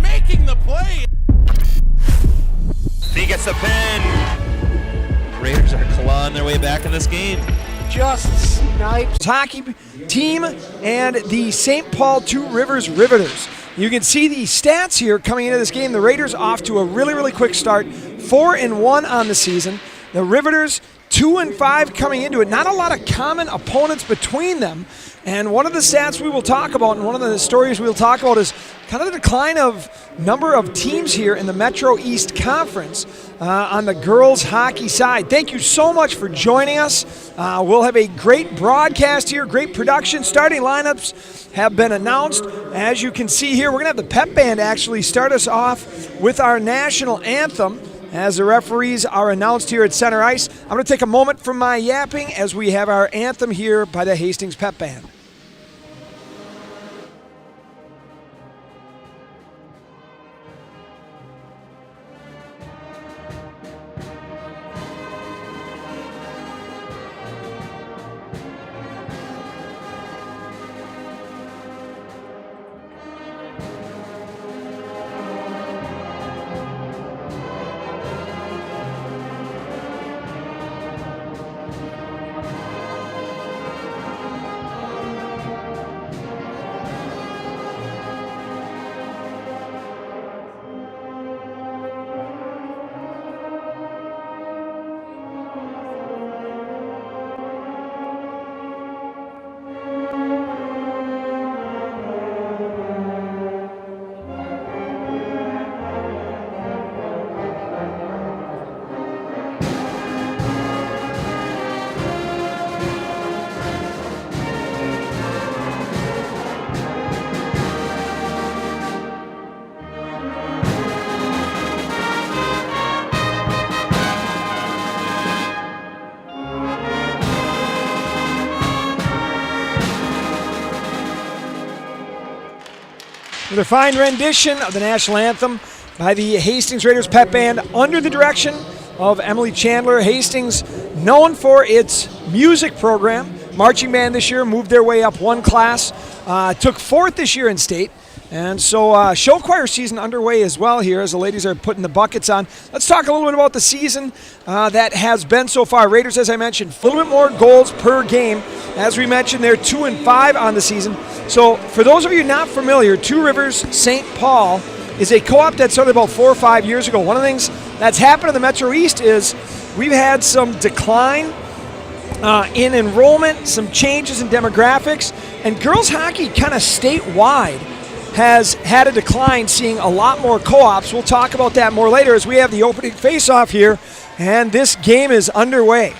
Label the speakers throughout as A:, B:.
A: Making the play. He gets the pin. Raiders are clawing their way back in this game.
B: Just sniped. Hockey team and the St. Paul Two Rivers Riveters. You can see the stats here coming into this game. The Raiders off to a really quick start. 4-1 on the season. The Riveters 2-5 coming into it. Not a lot of common opponents between them. And one of the stats we will talk about and one of the stories we'll talk about is kind of the decline of number of teams here in the Metro East Conference on the girls hockey side. Thank you so much for joining us. We'll have a great broadcast here, great production. Starting lineups have been announced. As you can see here, we're going to have the pep band actually start us off with our national anthem as the referees are announced here at center ice. I'm going to take a moment from my yapping as we have our anthem here by the Hastings Pep Band. With a fine rendition of the national anthem by the Hastings Raiders Pep Band under the direction of Emily Chandler. Hastings, known for its music program. Marching band this year moved their way up one class, took fourth this year in state. And so show choir season underway as well here as the ladies are putting the buckets on. Let's talk a little bit about the season that has been so far. Raiders, as I mentioned, a little bit more goals per game. As we mentioned, they're 2-5 on the season. So for those of you not familiar, Two Rivers St. Paul is a co-op that started about 4 or 5 years ago. One of the things that's happened in the Metro East is we've had some decline in enrollment, some changes in demographics, and girls hockey kind of statewide has had a decline, seeing a lot more co-ops. We'll talk about that more later as we have the opening face-off here, and this game is underway.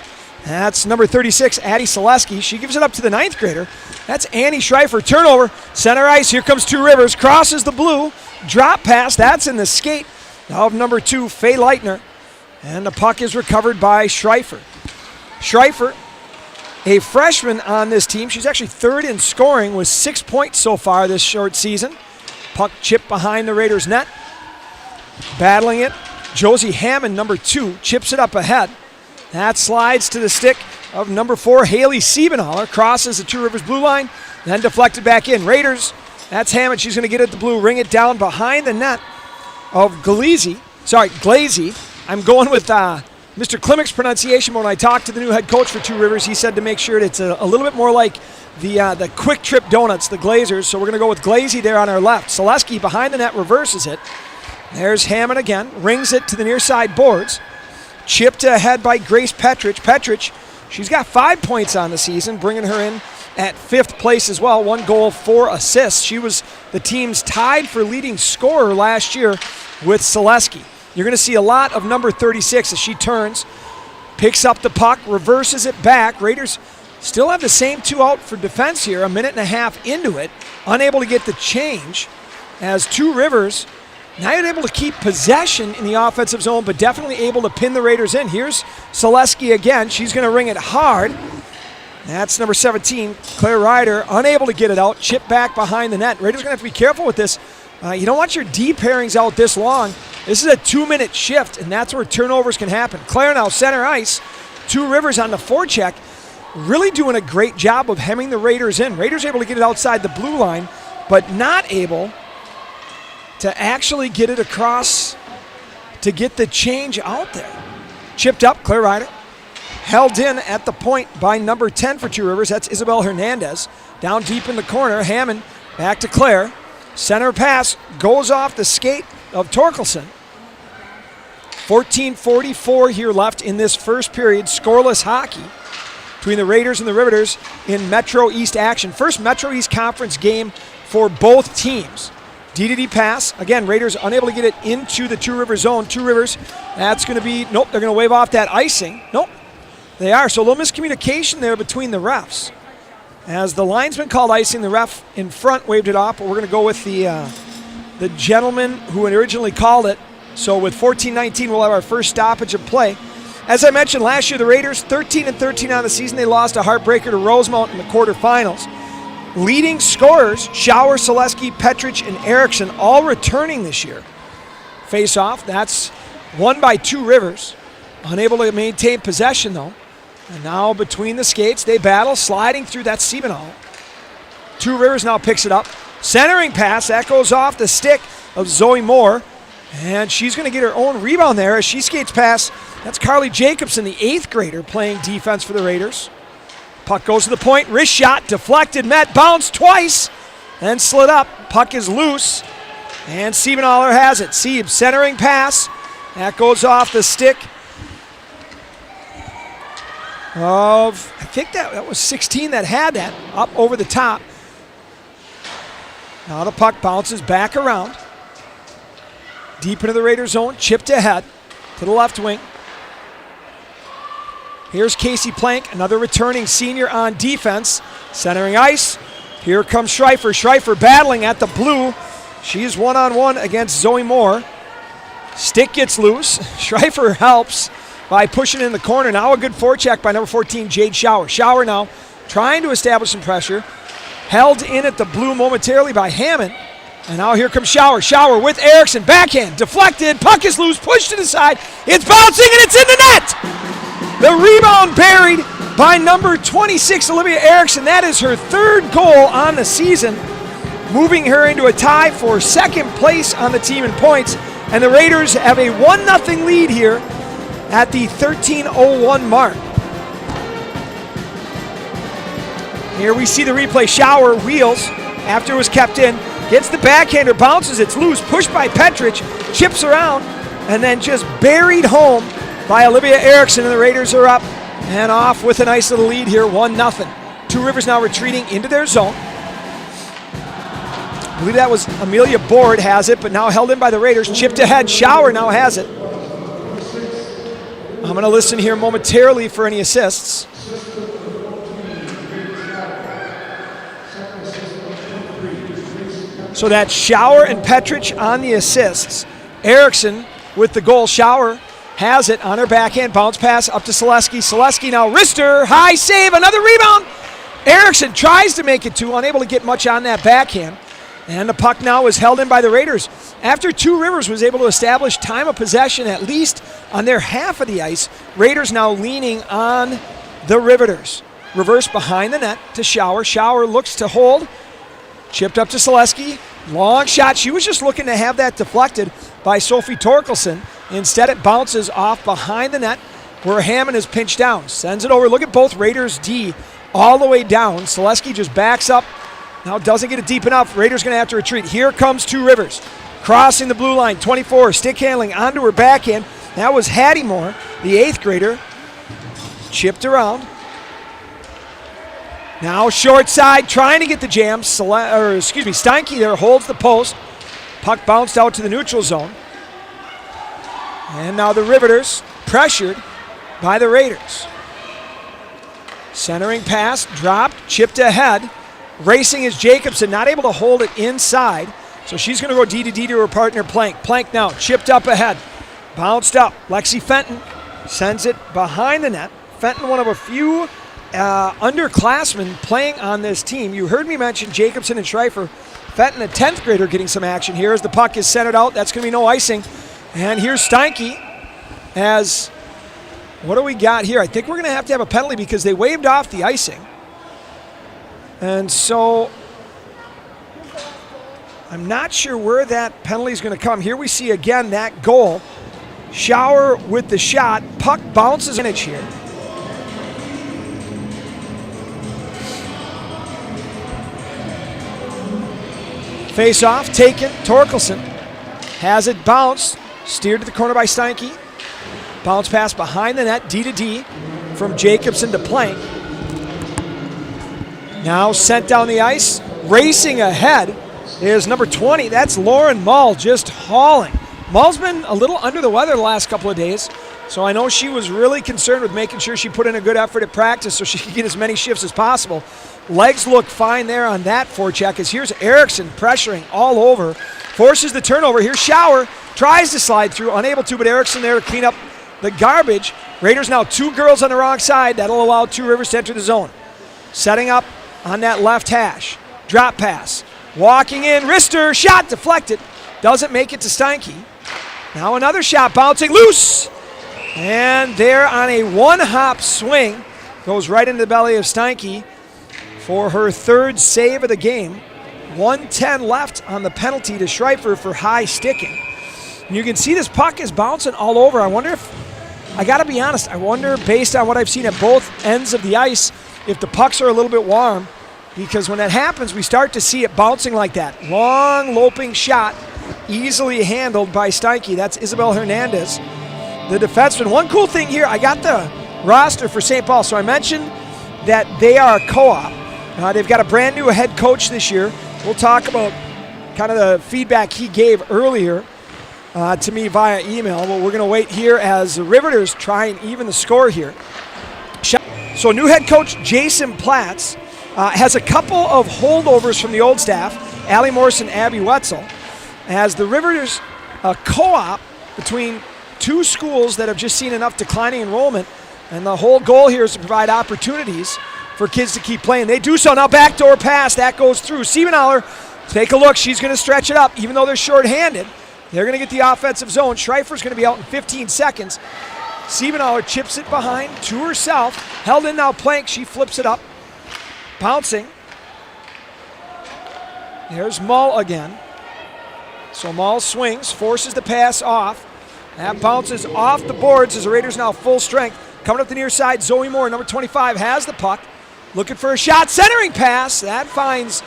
B: That's number 36, Addie Selesky. She gives it up to the 9th grader. That's Annie Schreifer. Turnover, center ice. Here comes Two Rivers. Crosses the blue. Drop pass. That's in the skate of number 2, Faye Leitner. And the puck is recovered by Schreifer. Schreifer, a freshman on this team. She's actually 3rd in scoring with 6 points so far this short season. Puck chipped behind the Raiders' net. Battling it, Josie Hammond, number 2, chips it up ahead. That slides to the stick of number 4, Haley Siebenhaler. Crosses the Two Rivers blue line, then deflected back in. Raiders, that's Hammond. She's going to get it to blue, ring it down behind the net of Glazy. I'm going with Mr. Klimik's pronunciation, but when I talked to the new head coach for Two Rivers, he said to make sure that it's a little bit more like the Quick Trip Donuts, the Glazers. So we're going to go with Glazy there on our left. Selesky behind the net reverses it. There's Hammond again, rings it to the near side boards. Chipped ahead by Grace Petrich. Petrich, she's got 5 points on the season, bringing her in at 5th place as well. 1 goal, 4 assists. She was the team's tied for leading scorer last year with Selesky. You're going to see a lot of number 36 as she turns, picks up the puck, reverses it back. Raiders still have the same 2 out for defense here, a minute and a half into it, unable to get the change as Two Rivers now able to keep possession in the offensive zone, but definitely able to pin the Raiders in. Here's Selesky again. She's going to ring it hard. That's number 17, Claire Ryder, unable to get it out. Chip back behind the net. Raiders going to have to be careful with this. You don't want your D pairings out this long. This is a 2-minute shift, and that's where turnovers can happen. Claire now center ice. Two Rivers on the forecheck. Really doing a great job of hemming the Raiders in. Raiders able to get it outside the blue line, but not able to actually get it across to get the change out there. Chipped up, Claire Ryder. Held in at the point by number 10 for Two Rivers. That's Isabel Hernandez. Down deep in the corner. Hammond back to Claire. Center pass goes off the skate of Torkelson. 14:44 here left in this first period. Scoreless hockey between the Raiders and the Riveters in Metro East action. First Metro East Conference game for both teams. D-to-D pass. Again, Raiders unable to get it into the Two Rivers zone. Two Rivers, that's going to be, nope, they're going to wave off that icing. Nope, they are. So a little miscommunication there between the refs. As the linesman called icing, the ref in front waved it off, but we're going to go with the gentleman who originally called it. So with 14-19, we'll have our first stoppage of play. As I mentioned last year, the Raiders, 13-13 on the season. They lost a heartbreaker to Rosemount in the quarterfinals. Leading scorers, Schauer, Selesky, Petrich, and Erickson, all returning this year. Face-off, that's won by Two Rivers. Unable to maintain possession, though. And now between the skates, they battle, sliding through that Siebenhaler. Two Rivers now picks it up. Centering pass, that goes off the stick of Zoe Moore. And she's going to get her own rebound there as she skates past. That's Carly Jacobson, the 8th grader, playing defense for the Raiders. Puck goes to the point, wrist shot, deflected, met, bounced twice, then slid up. Puck is loose, and Siebenhaler has it. Sieb, centering pass. That goes off the stick of, I think that was 16 that had that, up over the top. Now the puck bounces back around. Deep into the Raiders zone, chipped ahead to the left wing. Here's Casey Plank, another returning senior on defense. Centering ice. Here comes Schreifer. Schreifer battling at the blue. She's one-on-one against Zoe Moore. Stick gets loose. Schreifer helps by pushing in the corner. Now a good forecheck by number 14, Jade Schauer. Schauer now trying to establish some pressure. Held in at the blue momentarily by Hammond. And now here comes Schauer. Schauer with Erickson. Backhand. Deflected. Puck is loose. Pushed to the side. It's bouncing and it's in the net! The rebound buried by number 26, Olivia Erickson. That is her 3rd goal on the season, moving her into a tie for 2nd place on the team in points. And the Raiders have a 1-0 lead here at the 13:01 mark. Here we see the replay. Schauer wheels after it was kept in. Gets the backhander, bounces, it's loose, pushed by Petrich, chips around, and then just buried home by Olivia Erickson, and the Raiders are up and off with a nice little lead here, 1-0. Two Rivers now retreating into their zone. I believe that was Amelia Board has it, but now held in by the Raiders. Chipped ahead. Shower now has it. I'm going to listen here momentarily for any assists. So that's Shower and Petrich on the assists. Erickson with the goal. Shower has it on her backhand. Bounce pass up to Selesky. Selesky now wrister. High save. Another rebound. Erickson tries to make it two. Unable to get much on that backhand. And the puck now is held in by the Raiders. After Two Rivers was able to establish time of possession at least on their half of the ice, Raiders now leaning on the Riveters. Reverse behind the net to Shower. Shower looks to hold. Chipped up to Selesky. Long shot. She was just looking to have that deflected by Sophie Torkelson. Instead, it bounces off behind the net where Hammond is pinched down. Sends it over. Look at both Raiders D all the way down. Selesky just backs up. Now doesn't get it deep enough. Raiders going to have to retreat. Here comes Two Rivers. Crossing the blue line. 24. Stick handling onto her backhand. That was Hattie Moore, the 8th grader. Chipped around. Now short side, trying to get the jam. Steinke there holds the post. Puck bounced out to the neutral zone. And now the Riveters pressured by the Raiders. Centering pass, dropped, chipped ahead. Racing is Jacobson, not able to hold it inside. So she's going to go D to D to her partner, Plank. Plank now, chipped up ahead. Bounced up. Lexi Fenton sends it behind the net. Fenton, one of a few underclassmen playing on this team. You heard me mention Jacobson and Schreifer. Fenton, a 10th grader, getting some action here as the puck is centered out. That's going to be no icing. And here's Steinke as, what do we got here? I think we're going to have a penalty because they waved off the icing. And so I'm not sure where that penalty is going to come. Here we see again that goal. Shower with the shot. Puck bounces in it here. Face off, taken. Torkelson has it bounced. Steered to the corner by Steinke. Bounce pass behind the net, D to D from Jacobson to Plank. Now sent down the ice. Racing ahead is number 20. That's Lauren Mull just hauling. Mull's been a little under the weather the last couple of days, so I know she was really concerned with making sure she put in a good effort at practice so she could get as many shifts as possible. Legs look fine there on that forecheck as here's Erickson pressuring all over. Forces the turnover. Here's Shower. Tries to slide through. Unable to, but Erickson there to clean up the garbage. Raiders now 2 girls on the wrong side. That'll allow Two Rivers to enter the zone. Setting up on that left hash. Drop pass. Walking in. Wrister. Shot deflected. Doesn't make it to Steinke. Now another shot bouncing loose. And there on a one-hop swing. Goes right into the belly of Steinke for her 3rd save of the game. 1:10 left on the penalty to Schreifer for high sticking. And you can see this puck is bouncing all over. I wonder if, I got to be honest, I wonder based on what I've seen at both ends of the ice, if the pucks are a little bit warm, because when that happens, we start to see it bouncing like that. Long, loping shot, easily handled by Steinke. That's Isabel Hernandez, the defenseman. One cool thing here, I got the roster for St. Paul. So I mentioned that they are a co-op. They've got a brand new head coach this year. We'll talk about kind of the feedback he gave earlier to me via email, but we're going to wait here as the Riveters try and even the score here. So new head coach Jason Platz has a couple of holdovers from the old staff, Allie Morse and Abby Wetzel, as the Riveters a co-op between 2 schools that have just seen enough declining enrollment, and the whole goal here is to provide opportunities for kids to keep playing. They do so. Now backdoor pass. That goes through. Siebenthaler, take a look. She's going to stretch it up. Even though they're shorthanded, they're going to get the offensive zone. Schreifer's going to be out in 15 seconds. Siebenthaler chips it behind to herself. Held in now Plank. She flips it up. Bouncing. There's Mull again. So Mull swings, forces the pass off. That bounces off the boards as the Raiders now full strength. Coming up the near side, Zoe Moore, number 25, has the puck. Looking for a shot, centering pass. That finds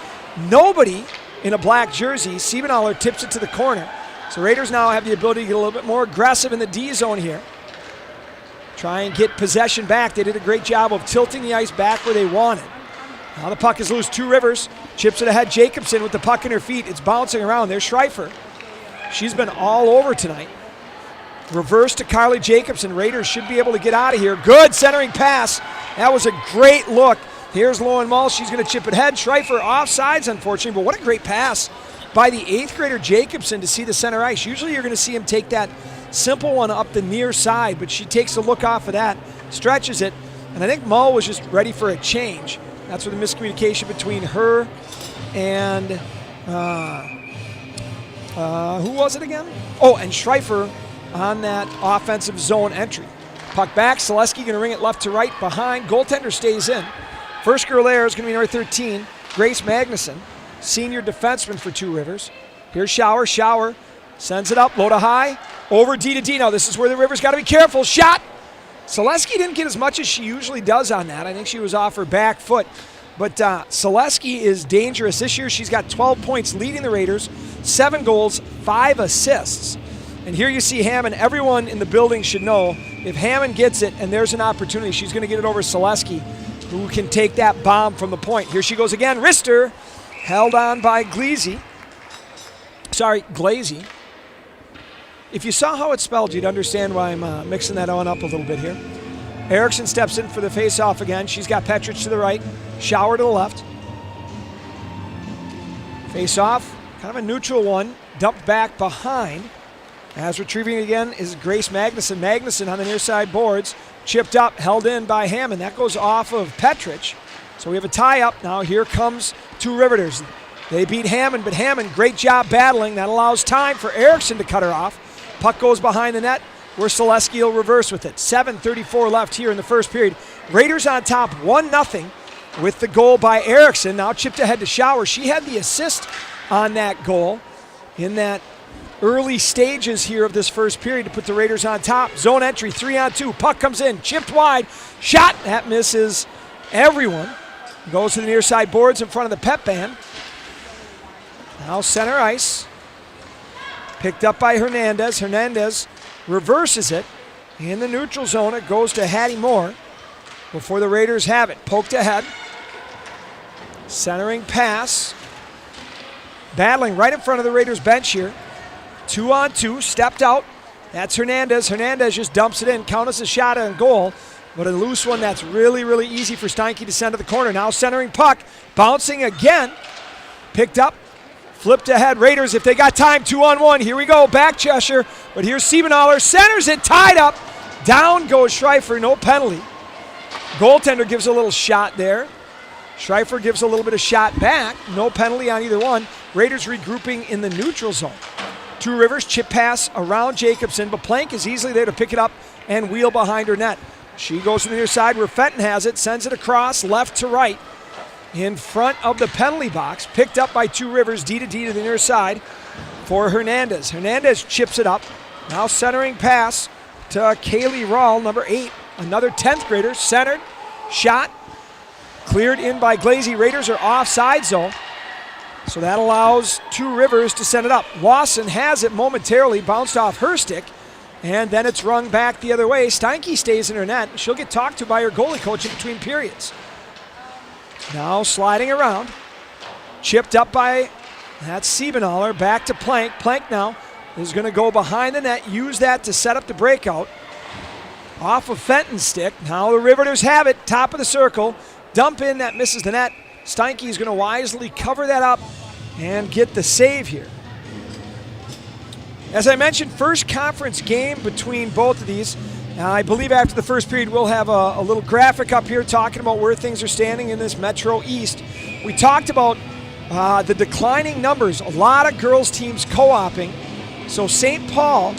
B: nobody in a black jersey. Siebenthaler tips it to the corner. So Raiders now have the ability to get a little bit more aggressive in the D zone here. Try and get possession back. They did a great job of tilting the ice back where they wanted. Now the puck is loose. Two Rivers Chips it ahead. Jacobson with the puck in her feet. It's bouncing around. There's Schreifer. She's been all over tonight. Reverse to Carly Jacobson. Raiders should be able to get out of here. Good centering pass. That was a great look. Here's Lauren Mull. She's going to chip it ahead. Schreifer offsides, unfortunately, but what a great pass by the 8th grader Jacobson to see the center ice. Usually you're going to see him take that simple one up the near side, but she takes a look off of that, stretches it, and I think Mull was just ready for a change. That's where the miscommunication between her and who was it again? Oh, and Schreifer on that offensive zone entry. Puck back, Selesky going to ring it left to right behind. Goaltender stays in. First girl there is going to be number 13, Grace Magnuson, senior defenseman for Two Rivers. Here's Shower. Shower sends it up, low to high, over D to D. Now this is where the Rivers got to be careful. Shot! Selesky didn't get as much as she usually does on that. I think she was off her back foot. But Selesky is dangerous. This year she's got 12 points leading the Raiders, 7 goals, 5 assists. And here you see Hammond. Everyone in the building should know if Hammond gets it and there's an opportunity, she's going to get it over Selesky, who can take that bomb from the point. Here she goes again. Rister held on by Glazy. If you saw how it's spelled, you'd understand why I'm mixing that on up a little bit here. Erickson steps in for the face-off again. She's got Petrich to the right, Shower to the left. Face-off, kind of a neutral one, dumped back behind. As retrieving again is Grace Magnuson. Magnuson on the near side boards, chipped up, held in by Hammond. That goes off of Petrich. So we have a tie-up. Now here comes Two Riveters. They beat Hammond, but Hammond, great job battling. That allows time for Erickson to cut her off. Puck goes behind the net, where Selesky will reverse with it. 7:34 left here in the first period. Raiders on top 1-0 with the goal by Erickson. Now chipped ahead to Shower. She had the assist on that goal in that early stages here of this first period to put the Raiders on top. Zone entry, 3-on-2. Puck comes in, chipped wide, shot. That misses everyone. Goes to the near side boards in front of the pep band. Now center ice. Picked up by Hernandez. Hernandez reverses it. In the neutral zone, it goes to Hattie Moore before the Raiders have it. Poked ahead. Centering pass. Battling right in front of the Raiders bench here. 2-on-2, stepped out. That's Hernandez. Hernandez just dumps it in. Count as a shot on goal. But a loose one that's really, really easy for Steinke to send to the corner. Now centering puck. Bouncing again. Picked up. Flipped ahead. Raiders, if they got time, 2-on-1. Here we go. Back Cheshire. But here's Siebenaller. Centers it. Tied up. Down goes Schreifer. No penalty. Goaltender gives a little shot there. Schreifer gives a little bit of shot back. No penalty on either one. Raiders regrouping in the neutral zone. Two Rivers, chip pass around Jacobson, but Plank is easily there to pick it up and wheel behind her net. She goes to the near side where Fenton has it, sends it across left to right in front of the penalty box. Picked up by Two Rivers, D to D to the near side for Hernandez. Hernandez chips it up. Now centering pass to Kaylee Rawl, number 8, another 10th grader, centered, shot, cleared in by Glazy. Raiders are offside zone. So that allows Two Rivers to send it up. Lawson has it momentarily, bounced off her stick, and then it's rung back the other way. Steinke stays in her net. She'll get talked to by her goalie coach in between periods. Now sliding around. Chipped up by, that's Siebenaller, back to Plank. Plank now is going to go behind the net, use that to set up the breakout. Off of Fenton's stick. Now the Riveters have it, top of the circle. Dump in, that misses the net. Steinke is going to wisely cover that up and get the save here. As I mentioned, first conference game between both of these. I believe after the first period we'll have a little graphic up here talking about where things are standing in this Metro East. We talked about the declining numbers, a lot of girls teams co-oping. So St. Paul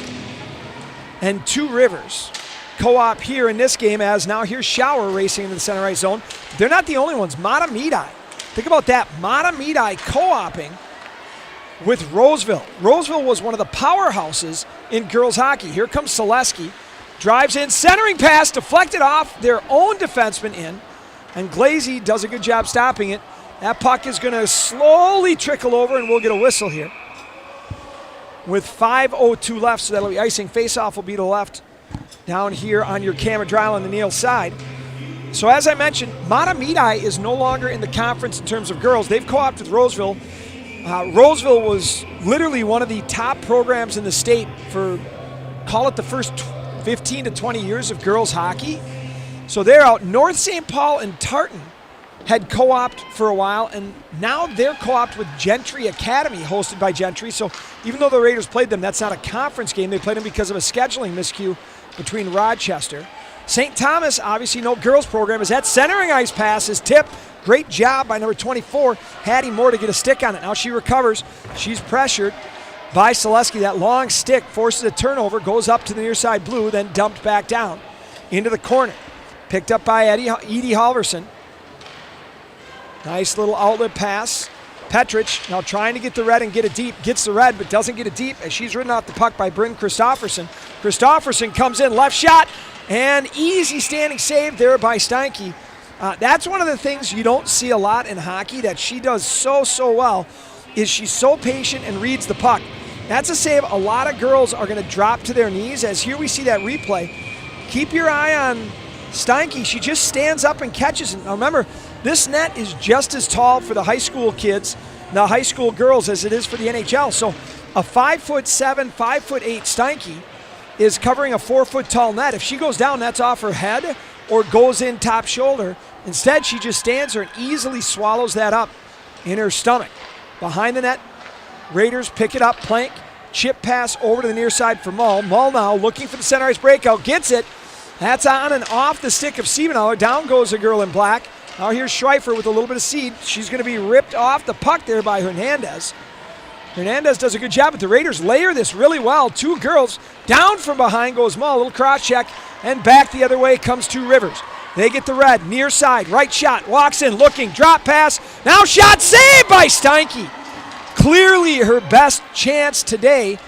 B: and Two Rivers co-op here in this game, as now here's Shower racing into the center right zone. They're not the only ones. Matamidi. Think about that. Matamidi co-oping with Roseville. Roseville was one of the powerhouses in girls hockey. Here comes Selesky. Drives in, centering pass, deflected off their own defenseman in. And Glazy does a good job stopping it. That puck is going to slowly trickle over, and we'll get a whistle here. With 5:02 left, so that'll be icing. Face-off will be to the left. Down here on your camera dial on the Neil side. So as I mentioned, Matamidi is no longer in the conference in terms of girls. They've co-opted Roseville. Roseville was literally one of the top programs in the state for, call it the first 15 to 20 years of girls hockey. So they're out. North St. Paul and Tartan had co-opted for a while, and now they're co-opted with Gentry Academy, hosted by Gentry. So even though the Raiders played them, that's not a conference game. They played them because of a scheduling miscue between Rochester. St. Thomas, obviously no girls program, as that centering ice pass is tipped. Great job by number 24, Hattie Moore, to get a stick on it. Now she recovers. She's pressured by Selesky. That long stick forces a turnover, goes up to the near side blue, then dumped back down into the corner. Picked up by Edie Halverson. Nice little outlet pass. Petrich now trying to get the red and get it deep. Gets the red but doesn't get it deep as she's ridden off the puck by Bryn Christofferson. Christofferson comes in, left shot, and easy standing save there by Steinke. That's one of the things you don't see a lot in hockey that she does so well, is she's so patient and reads the puck. That's a save a lot of girls are going to drop to their knees, as here we see that replay. Keep your eye on Steinke. She just stands up and catches it. Now remember, this net is just as tall for the high school kids, the high school girls, as it is for the NHL. So a 5'7", 5'8" Steinke is covering a 4-foot tall net. If she goes down, that's off her head or goes in top shoulder. Instead, she just stands there and easily swallows that up in her stomach. Behind the net, Raiders pick it up, Plank, chip pass over to the near side for Mull. Mull now looking for the center ice breakout, gets it. That's on and off the stick of Siebenthaler. Down goes the girl in black. Now here's Schreifer with a little bit of seed. She's going to be ripped off the puck there by Hernandez. Hernandez does a good job, but the Raiders layer this really well. Two girls, down from behind goes Mull, a little cross check, and back the other way comes Two Rivers. They get the red, near side, right shot, walks in, looking, drop pass, now shot, saved by Steinke. Clearly her best chance today,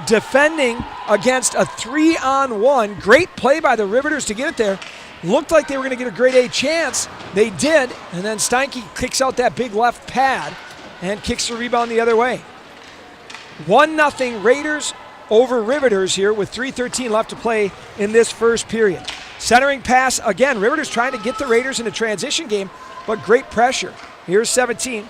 B: defending against a 3-on-1. Great play by the Riveters to get it there. Looked like they were going to get a grade A chance. They did, and then Steinke kicks out that big left pad and kicks the rebound the other way. 1-0 Raiders over Riveters here with 3:13 left to play in this first period. Centering pass again. Riveters trying to get the Raiders in a transition game, but great pressure. Here's 17.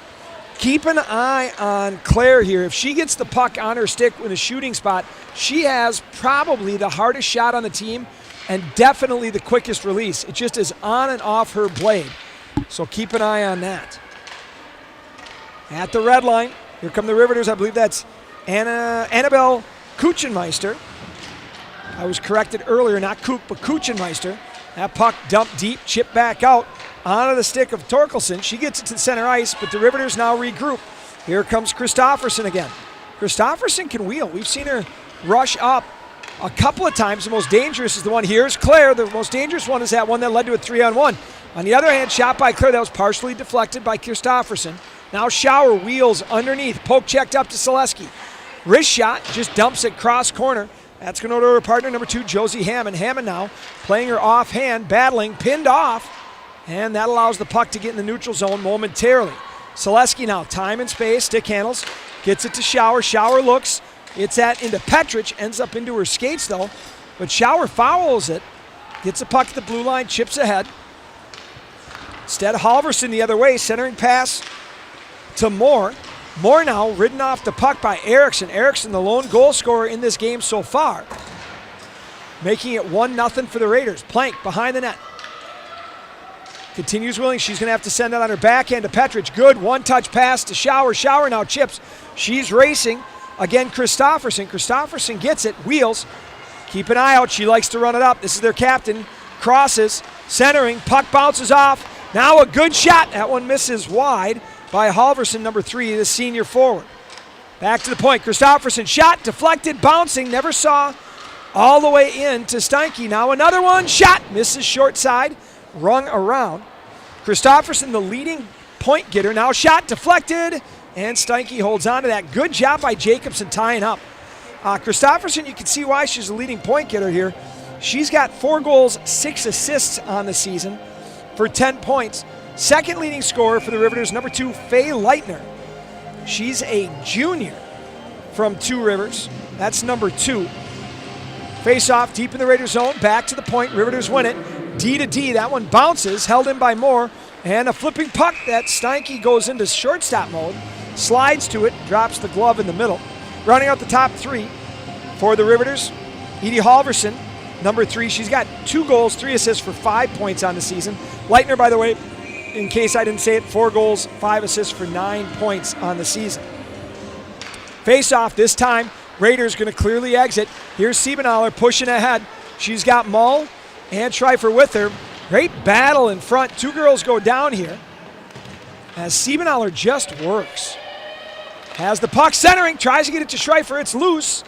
B: Keep an eye on Claire here. If she gets the puck on her stick in a shooting spot, she has probably the hardest shot on the team and definitely the quickest release. It just is on and off her blade. So keep an eye on that. At the red line, here come the Riveters. I believe that's Annabelle Kuchenmeister. I was corrected earlier, not Kook, but Kuchenmeister. That puck dumped deep, chipped back out onto the stick of Torkelson. She gets it to the center ice, but the Riveters now regroup. Here comes Christofferson again. Christofferson can wheel. We've seen her rush up a couple of times. The most dangerous is the one here. Is Claire. The most dangerous one is that one that led to a 3-on-1. On the other hand, shot by Claire. That was partially deflected by Christofferson. Now Schauer wheels underneath. Poke checked up to Selesky. Wrist shot, just dumps it cross corner. That's going to go to her partner, number 2, Josie Hammond. Hammond now playing her offhand, battling, pinned off, and that allows the puck to get in the neutral zone momentarily. Selesky now, time and space, stick handles, gets it to Schauer. Schauer looks, it's into Petrich, ends up into her skates though, but Schauer fouls it, gets the puck to the blue line, chips ahead. Instead, Halverson the other way, centering pass to Moore. Moore now ridden off the puck by Erickson. Erickson, the lone goal scorer in this game so far, making it 1-0 for the Raiders. Plank behind the net. Continues wheeling. She's going to have to send it on her backhand to Petrich. Good one-touch pass to Schauer. Schauer now chips. She's racing. Again, Christofferson. Christofferson gets it, wheels. Keep an eye out. She likes to run it up. This is their captain. Crosses, centering. Puck bounces off. Now a good shot. That one misses wide by Halverson, number 3, the senior forward. Back to the point. Christofferson shot, deflected, bouncing, never saw all the way in to Steinke. Now another one, shot, misses short side, rung around. Christofferson, the leading point getter, now shot, deflected, and Steinke holds on to that. Good job by Jacobson tying up. Christofferson, you can see why she's the leading point getter here. She's got 4 goals, 6 assists on the season for 10 points. Second leading scorer for the Riveters, number 2, Faye Leitner. She's a junior from Two Rivers. That's number 2. Face off deep in the Raiders zone, back to the point. Riveters win it. D to D. That one bounces, held in by Moore. And a flipping puck that Steinke goes into shortstop mode, slides to it, drops the glove in the middle. Running out the top three for the Riveters, Edie Halverson, number 3. She's got 2 goals, 3 assists for 5 points on the season. Leitner, by the way, in case I didn't say it, 4 goals, 5 assists for 9 points on the season. Face-off this time. Raiders going to clearly exit. Here's Siebenaller pushing ahead. She's got Mull and Schreifer with her. Great battle in front. 2 girls go down here as Siebenaller just works. Has the puck centering, tries to get it to Schreifer. It's loose,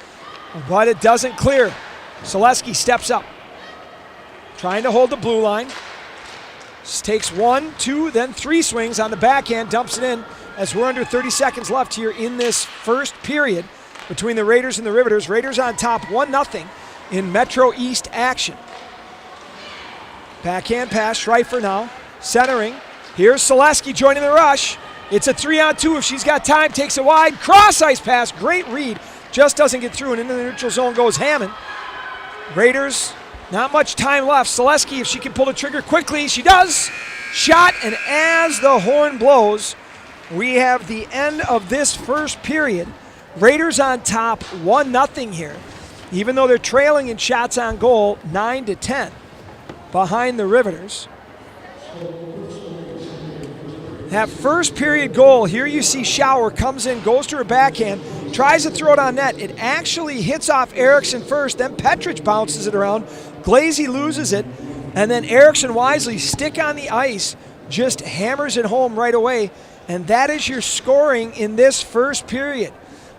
B: but it doesn't clear. Selesky steps up, trying to hold the blue line. Just takes 1, 2, then 3 swings on the backhand, dumps it in as we're under 30 seconds left here in this first period between the Raiders and the Riveters. Raiders on top 1-0 in Metro East action. Backhand pass, Schreifer now, centering. Here's Selesky joining the rush. It's a 3-on-2 if she's got time, takes it wide, cross-ice pass, great read, just doesn't get through, and into the neutral zone goes Hammond. Raiders, not much time left. Selesky, if she can pull the trigger quickly, she does. Shot, and as the horn blows, we have the end of this first period. Raiders on top 1-0 here, even though they're trailing in shots on goal 9-10 behind the Riveters. That first period goal, here you see Schauer comes in, goes to her backhand, tries to throw it on net. It actually hits off Erickson first, then Petrich bounces it around. Glazy loses it, and then Erickson wisely, stick on the ice, just hammers it home right away. And that is your scoring in this first period.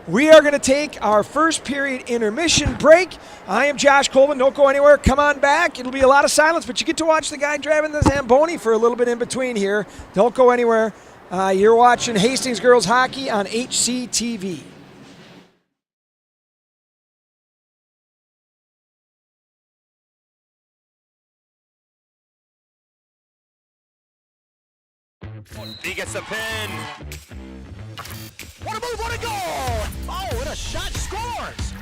B: We are going to take our first period intermission break. I am Josh Colvin. Don't go anywhere. Come on back. It'll be a lot of silence, but you get to watch the guy driving the Zamboni for a little bit in between here. Don't go anywhere. You're watching Hastings Girls Hockey on HCTV.
A: He gets the pin.
C: What a move, what a goal! Oh, and a shot scores!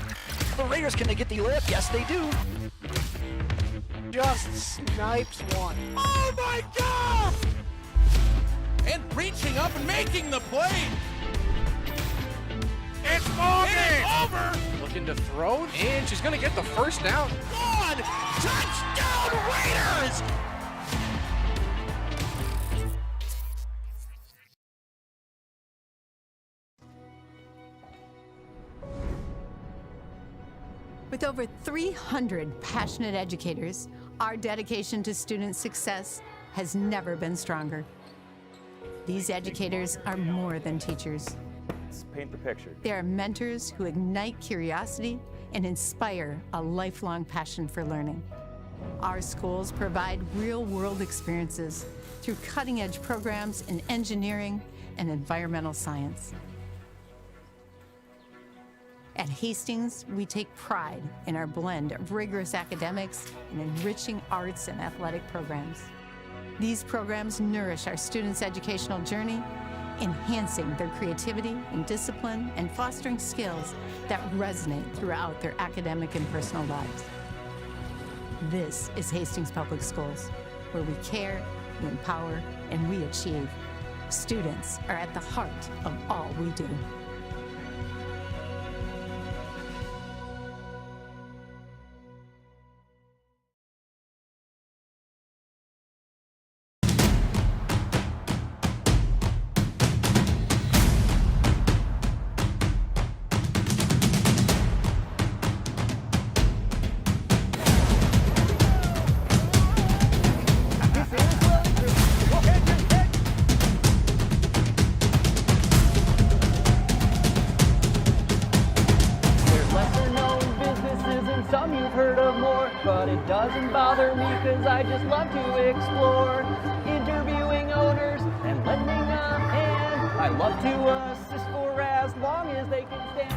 C: The Raiders, can they get the lift? Yes, they do.
B: Just snipes one.
C: Oh my God! And reaching up and making the play. It's moving! It's over!
D: Looking to throw, and she's going to get the first down.
C: Gone! Touchdown Raiders!
E: With over 300 passionate educators, our dedication to student success has never been stronger. These educators are more than teachers.
F: Let's paint the picture.
E: They are mentors who ignite curiosity and inspire a lifelong passion for learning. Our schools provide real-world experiences through cutting-edge programs in engineering and environmental science. At Hastings, we take pride in our blend of rigorous academics and enriching arts and athletic programs. These programs nourish our students' educational journey, enhancing their creativity and discipline and fostering skills that resonate throughout their academic and personal lives. This is Hastings Public Schools, where we care, we empower, and we achieve. Students are at the heart of all we do.
G: Some you've heard of more, but it doesn't bother me cause I just love to explore. Interviewing owners and lending a hand. I love to assist for as long as they can stand.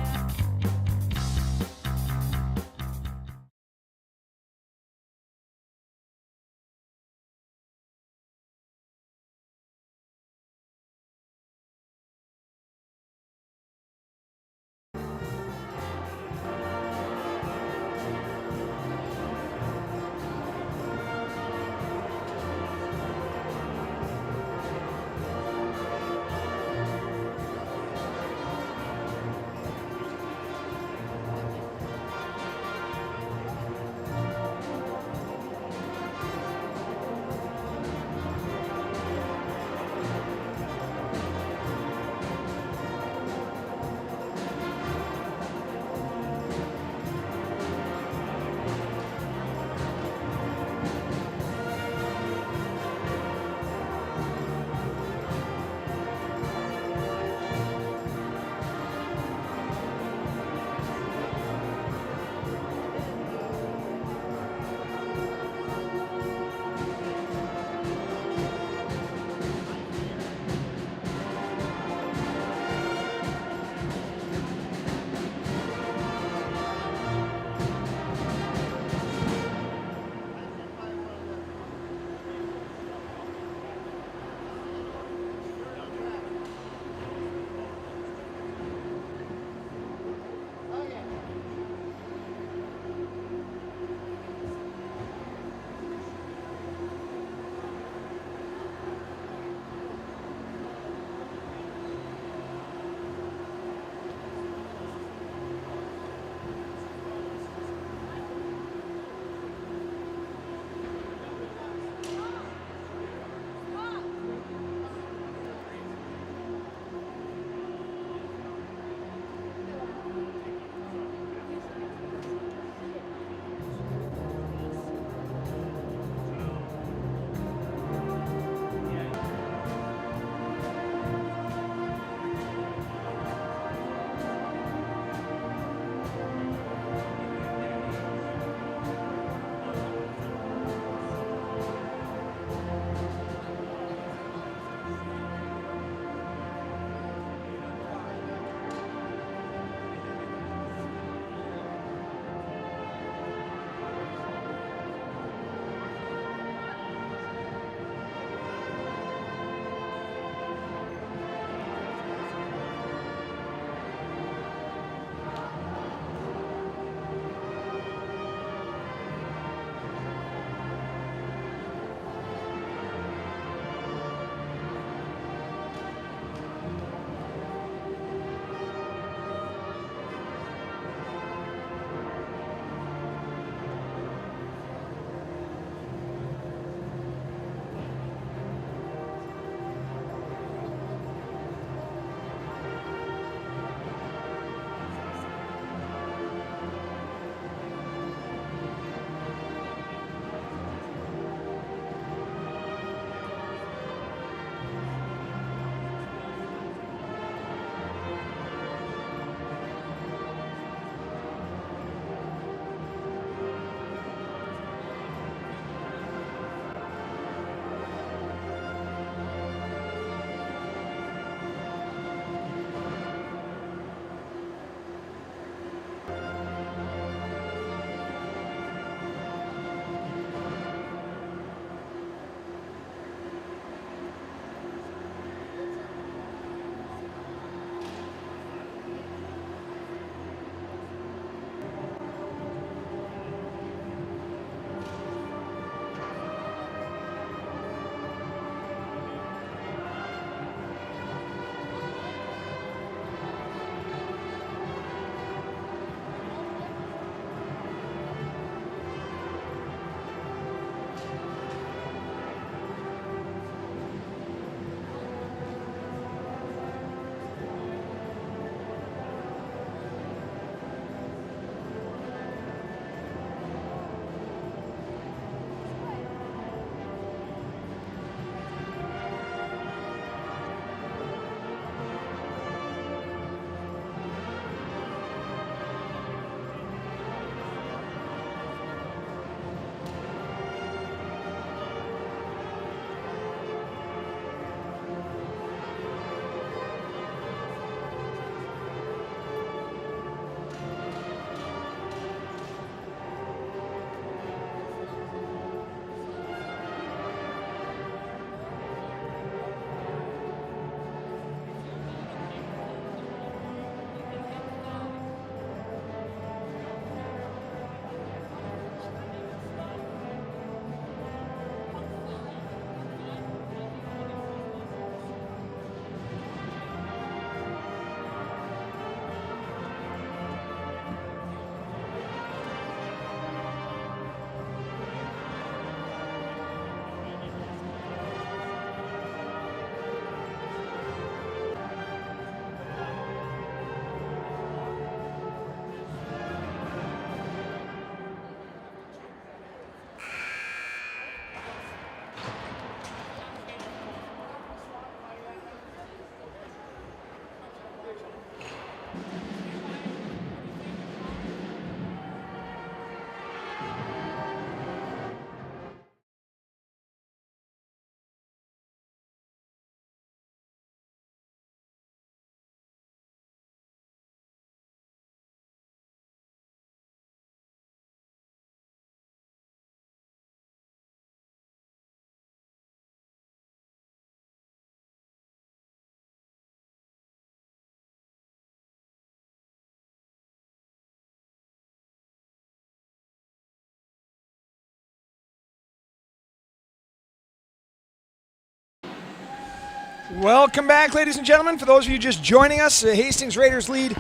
B: Welcome back, ladies and gentlemen. For those of you just joining us, the Hastings Raiders lead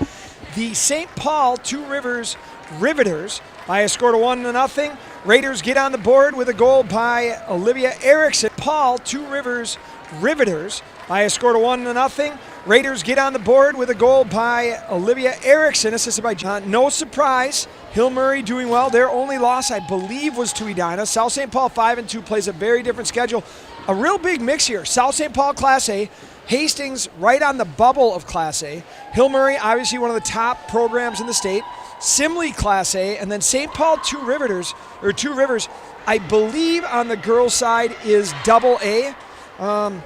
B: the St. Paul Two Rivers Riveters by a score of 1-0. Raiders get on the board with a goal by Olivia Erickson. Paul Two Rivers Riveters by a score of 1-0. Raiders get on the board with a goal by Olivia Erickson, assisted by John. No surprise, Hill Murray doing well. Their only loss, I believe, was to Edina. South St. Paul 5-2 plays a very different schedule. A real big mix here. South St. Paul Class A, Hastings right on the bubble of Class A. Hill Murray, obviously one of the top programs in the state. Simley Class A, and then St. Paul Two Rivers, I believe on the girls' side is Double A. On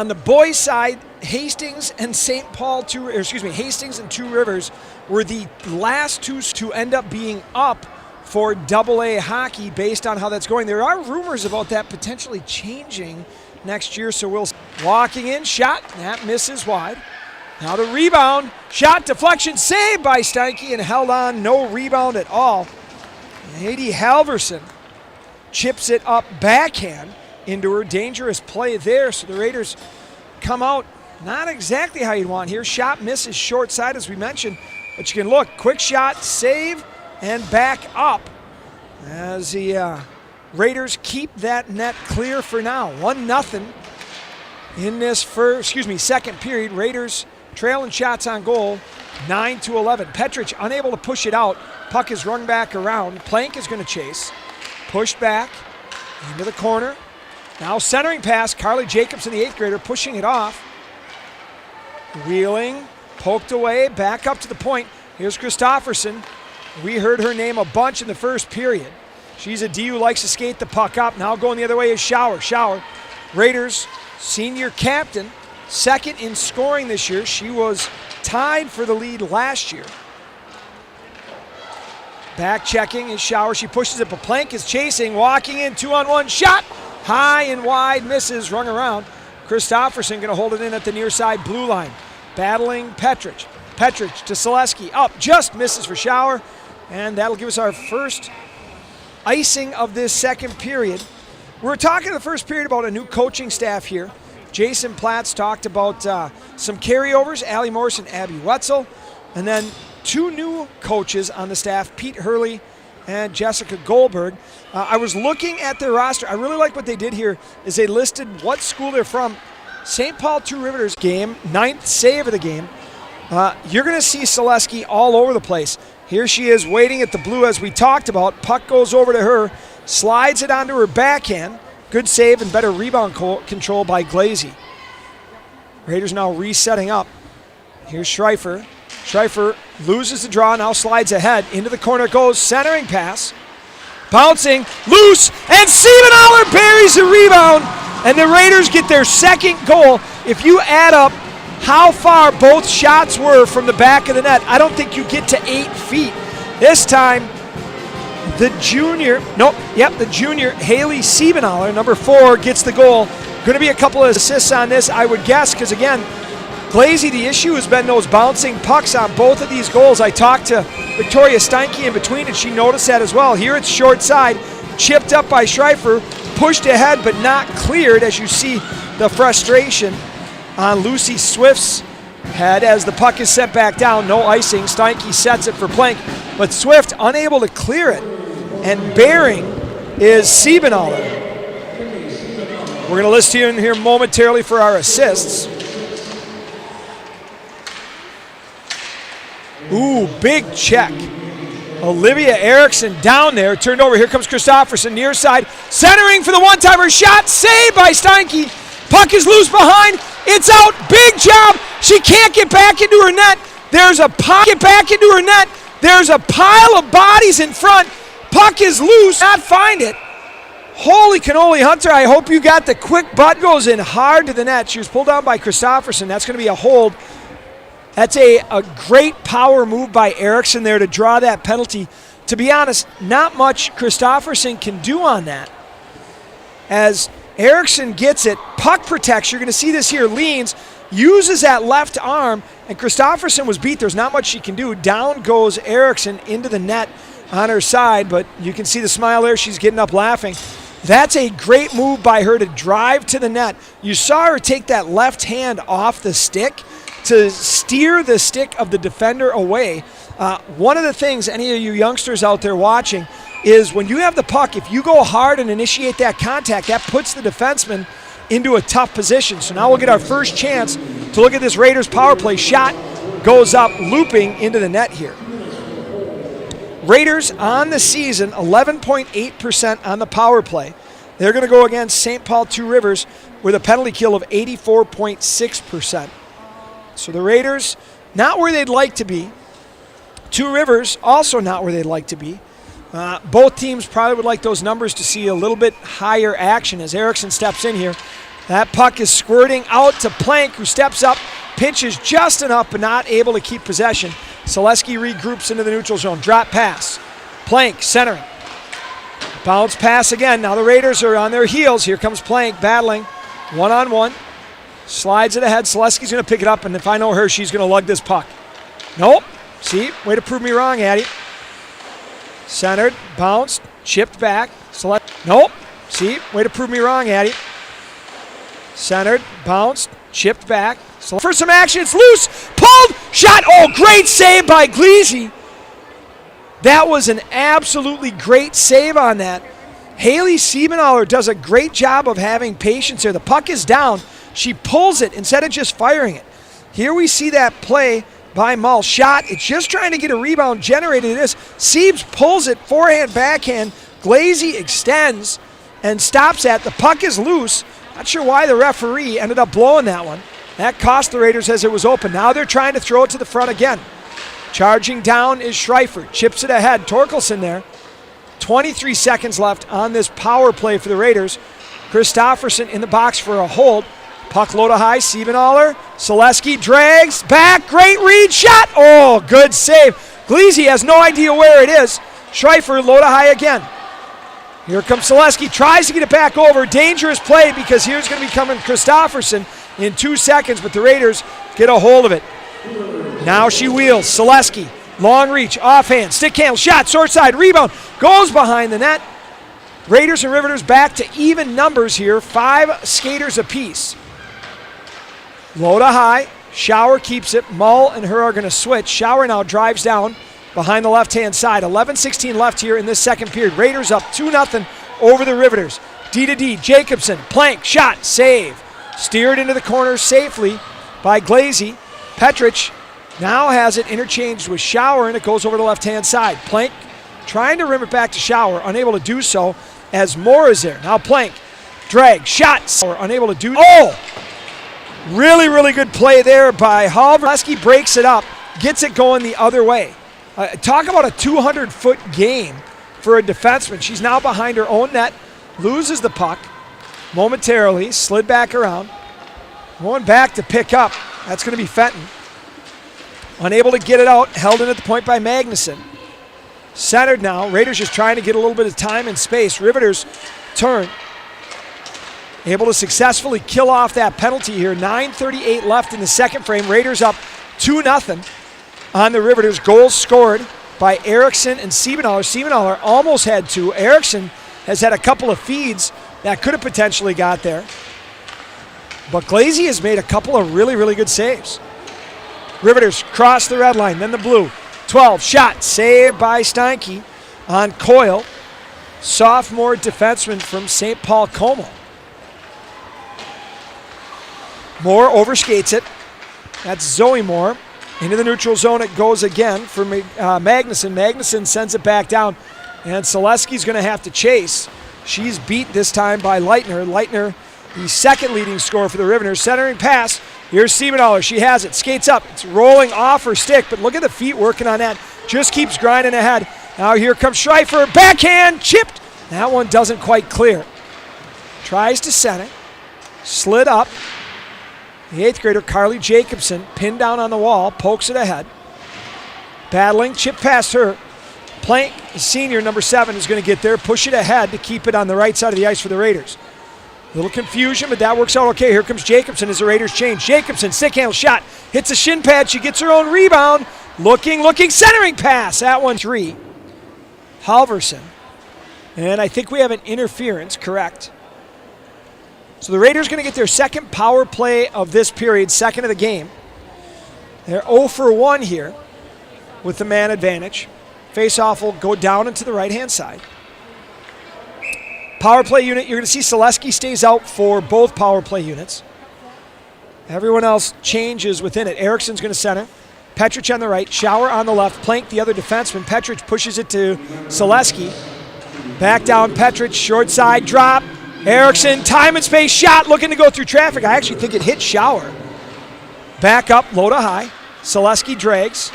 B: the boys' side, Hastings and Hastings and Two Rivers were the last two to end up being up for Double-A hockey based on how that's going. There are rumors about that potentially changing next year, so we'll... Walking in, shot, that misses wide. Now the rebound, shot, deflection, saved by Steinke and held on, no rebound at all. Haiti Halverson chips it up backhand into her. Dangerous play there, so the Raiders come out not exactly how you'd want here. Shot misses short side, as we mentioned, but you can look, quick shot, save, and back up as the Raiders keep that net clear for now. 1-0 in this second period. Raiders trailing shots on goal, 9-11. Petrich unable to push it out. Puck is rung back around. Plank is going to chase. Pushed back into the corner. Now centering pass, Carly Jacobson, the 8th grader, pushing it off. Wheeling, poked away, back up to the point. Here's Christofferson. We heard her name a bunch in the first period. She's a D who likes to skate the puck up. Now going the other way is Shower. Raiders senior captain, second in scoring this year. She was tied for the lead last year. Back checking is Shower. She pushes it, but Plank is chasing, walking in, 2-on-1 shot. High and wide, misses, rung around. Christofferson going to hold it in at the near side blue line. Battling Petrich. Petrich to Selesky, up, just misses for Shower. And that'll give us our first icing of this second period. We were talking in the first period about a new coaching staff here. Jason Platts talked about some carryovers, Allie Morris and Abby Wetzel. And then two new coaches on the staff, Pete Hurley and Jessica Goldberg. I was looking at their roster. I really like what they did here is they listed what school they're from. St. Paul Two Riveters game, 9th save of the game. You're going to see Selesky all over the place. Here she is waiting at the blue as we talked about. Puck goes over to her, slides it onto her backhand. Good save and better rebound control by Glazy. Raiders now resetting up. Here's Schreifer. Schreifer loses the draw, now slides ahead. Into the corner goes, centering pass. Bouncing, loose, and Siebenaller buries the rebound. And the Raiders get their second goal. If you add up how far both shots were from the back of the net, I don't think you get to 8 feet. This time, the junior, Haley Siebenaller, number 4, gets the goal. Going to be a couple of assists on this, I would guess, because again, Glazy, the issue has been those bouncing pucks on both of these goals. I talked to Victoria Steinke in between, and she noticed that as well. Here it's short side, chipped up by Schreifer, pushed ahead but not cleared, as you see the frustration on Lucy Swift's head as the puck is sent back down. No icing. Steinke sets it for Plank, but Swift unable to clear it, and bearing is Siebenaller. We're going to list you in here momentarily for our assists. Ooh, big check. Olivia Erickson down there, turned over. Here comes Christofferson, near side, centering for the one-timer shot, saved by Steinke. Puck is loose behind, it's out, big job. She can't get back into her net. There's a pocket back into her net. There's a pile of bodies in front. Puck is loose, not find it. Holy cannoli, Hunter, I hope you got the quick butt, goes in hard to the net. She was pulled down by Christofferson. That's going to be a hold. That's a great power move by Erickson there to draw that penalty. To be honest, not much Christofferson can do on that. As Erickson gets it, puck protects. You're going to see this here, leans, uses that left arm, and Christofferson was beat. There's not much she can do. Down goes Erickson into the net on her side, but you can see the smile there. She's getting up laughing. That's a great move by her to drive to the net. You saw her take that left hand off the stick to steer the stick of the defender away. One of the things, any of you youngsters out there watching, is when you have the puck, if you go hard and initiate that contact, that puts the defenseman into a tough position. So now we'll get our first chance to look at this Raiders power play. Shot goes up, looping into the net here. Raiders on the season, 11.8% on the power play. They're going to go against St. Paul Two Rivers with a penalty kill of 84.6%. So the Raiders, not where they'd like to be. Two Rivers, also not where they'd like to be. Both teams probably would like those numbers to see a little bit higher action as Erickson steps in here. That puck is squirting out to Plank, who steps up, pinches just enough, but not able to keep possession. Selesky regroups into the neutral zone. Drop pass. Plank centering. Bounce pass again. Now the Raiders are on their heels. Here comes Plank battling one-on-one. Slides it ahead. Selesky's going to pick it up, and if I know her, she's going to lug this puck. Nope. See? Way to prove me wrong, Addie. Centered. Bounced. Chipped back. Nope. See? Way to prove me wrong, Addie. Centered. Bounced. Chipped back. For some action, it's loose, pulled, shot. Oh, great save by Gleasy. That was an absolutely great save on that. Haley Siebenauer does a great job of having patience here. The puck is down. She pulls it instead of just firing it. Here we see that play by Mull. Shot, it's just trying to get a rebound generated. It is. Siebes pulls it, forehand, backhand. Glazy extends and stops that. The puck is loose. Not sure why the referee ended up blowing that one. That cost the Raiders as it was open. Now they're trying to throw it to the front again. Charging down is Schreifer. Chips it ahead. Torkelson there. 23 seconds left on this power play for the Raiders. Christofferson in the box for a hold. Puck low to high. Siebenauer. Selesky drags back. Great read. Shot. Oh, good save. Gleasy has no idea where it is. Schreifer low to high again. Here comes Selesky. Tries to get it back over. Dangerous play because here's going to be coming Christofferson in 2 seconds, but the Raiders get a hold of it. Now she wheels. Selesky, long reach, offhand, stick handle, shot, short side, rebound, goes behind the net. Raiders and Riveters back to even numbers here, 5 skaters apiece. Low to high, Schauer keeps it. Mull and her are going to switch. Schauer now drives down behind the left-hand side. 11:16 left here in this second period. Raiders up 2-0 over the Riveters. D to D, Jacobson, Plank, shot, save. Steered into the corner safely by Glazy. Petrich now has it interchanged with Schauer, and it goes over the left-hand side. Plank trying to rim it back to Schauer, unable to do so as Moore is there. Now Plank, drag, shot, unable to do. Oh! Really, really good play there by Halver. Selesky breaks it up, gets it going the other way. Talk about a 200-foot game for a defenseman. She's now behind her own net, loses the puck. Momentarily, slid back around. Going back to pick up. That's going to be Fenton. Unable to get it out. Held in at the point by Magnuson. Centered now. Raiders just trying to get a little bit of time and space. Riveters turn. Able to successfully kill off that penalty here. 9:38 left in the second frame. Raiders up 2-0 on the Riveters. Goals scored by Erickson and Siebenauer. Siebenauer almost had 2. Erickson has had a couple of feeds that could have potentially got there. But Glazy has made a couple of really, really good saves. Riveters cross the red line, then the blue. 12, shot, saved by Steinke on Coyle. Sophomore defenseman from St. Paul Como. Moore overskates it. That's Zoe Moore. Into the neutral zone it goes again for Magnuson. Magnuson sends it back down, and Selesky's going to have to chase. She's beat this time by Leitner. Leitner, the second leading scorer for the Riveters. Centering pass. Here's Siebenauer. She has it. Skates up. It's rolling off her stick, but look at the feet working on that. Just keeps grinding ahead. Now here comes Schreifer. Backhand. Chipped. That one doesn't quite clear. Tries to center. Slid up. The 8th grader, Carly Jacobson, pinned down on the wall. Pokes it ahead. Battling. Chip past her. Plank, the senior, number 7, is going to get there, push it ahead to keep it on the right side of the ice for the Raiders. Little confusion, but that works out okay. Here comes Jacobson as the Raiders change. Jacobson, stick handle shot, hits a shin pad. She gets her own rebound. Looking, centering pass. That one 3. Halverson And I think we have an interference, correct. So the Raiders going to get their second power play of this period, second of the game. They're 0 for 1 here with the man advantage. Face-off will go down into the right-hand side. Power play unit, you're going to see Selesky stays out for both power play units. Everyone else changes within it. Erickson's going to center. Petrich on the right, Shower on the left, Plank the other defenseman. Petrich pushes it to Selesky. Back down Petrich, short side drop. Erickson, time and space shot, looking to go through traffic. I actually think it hit Shower. Back up, low to high. Selesky drags.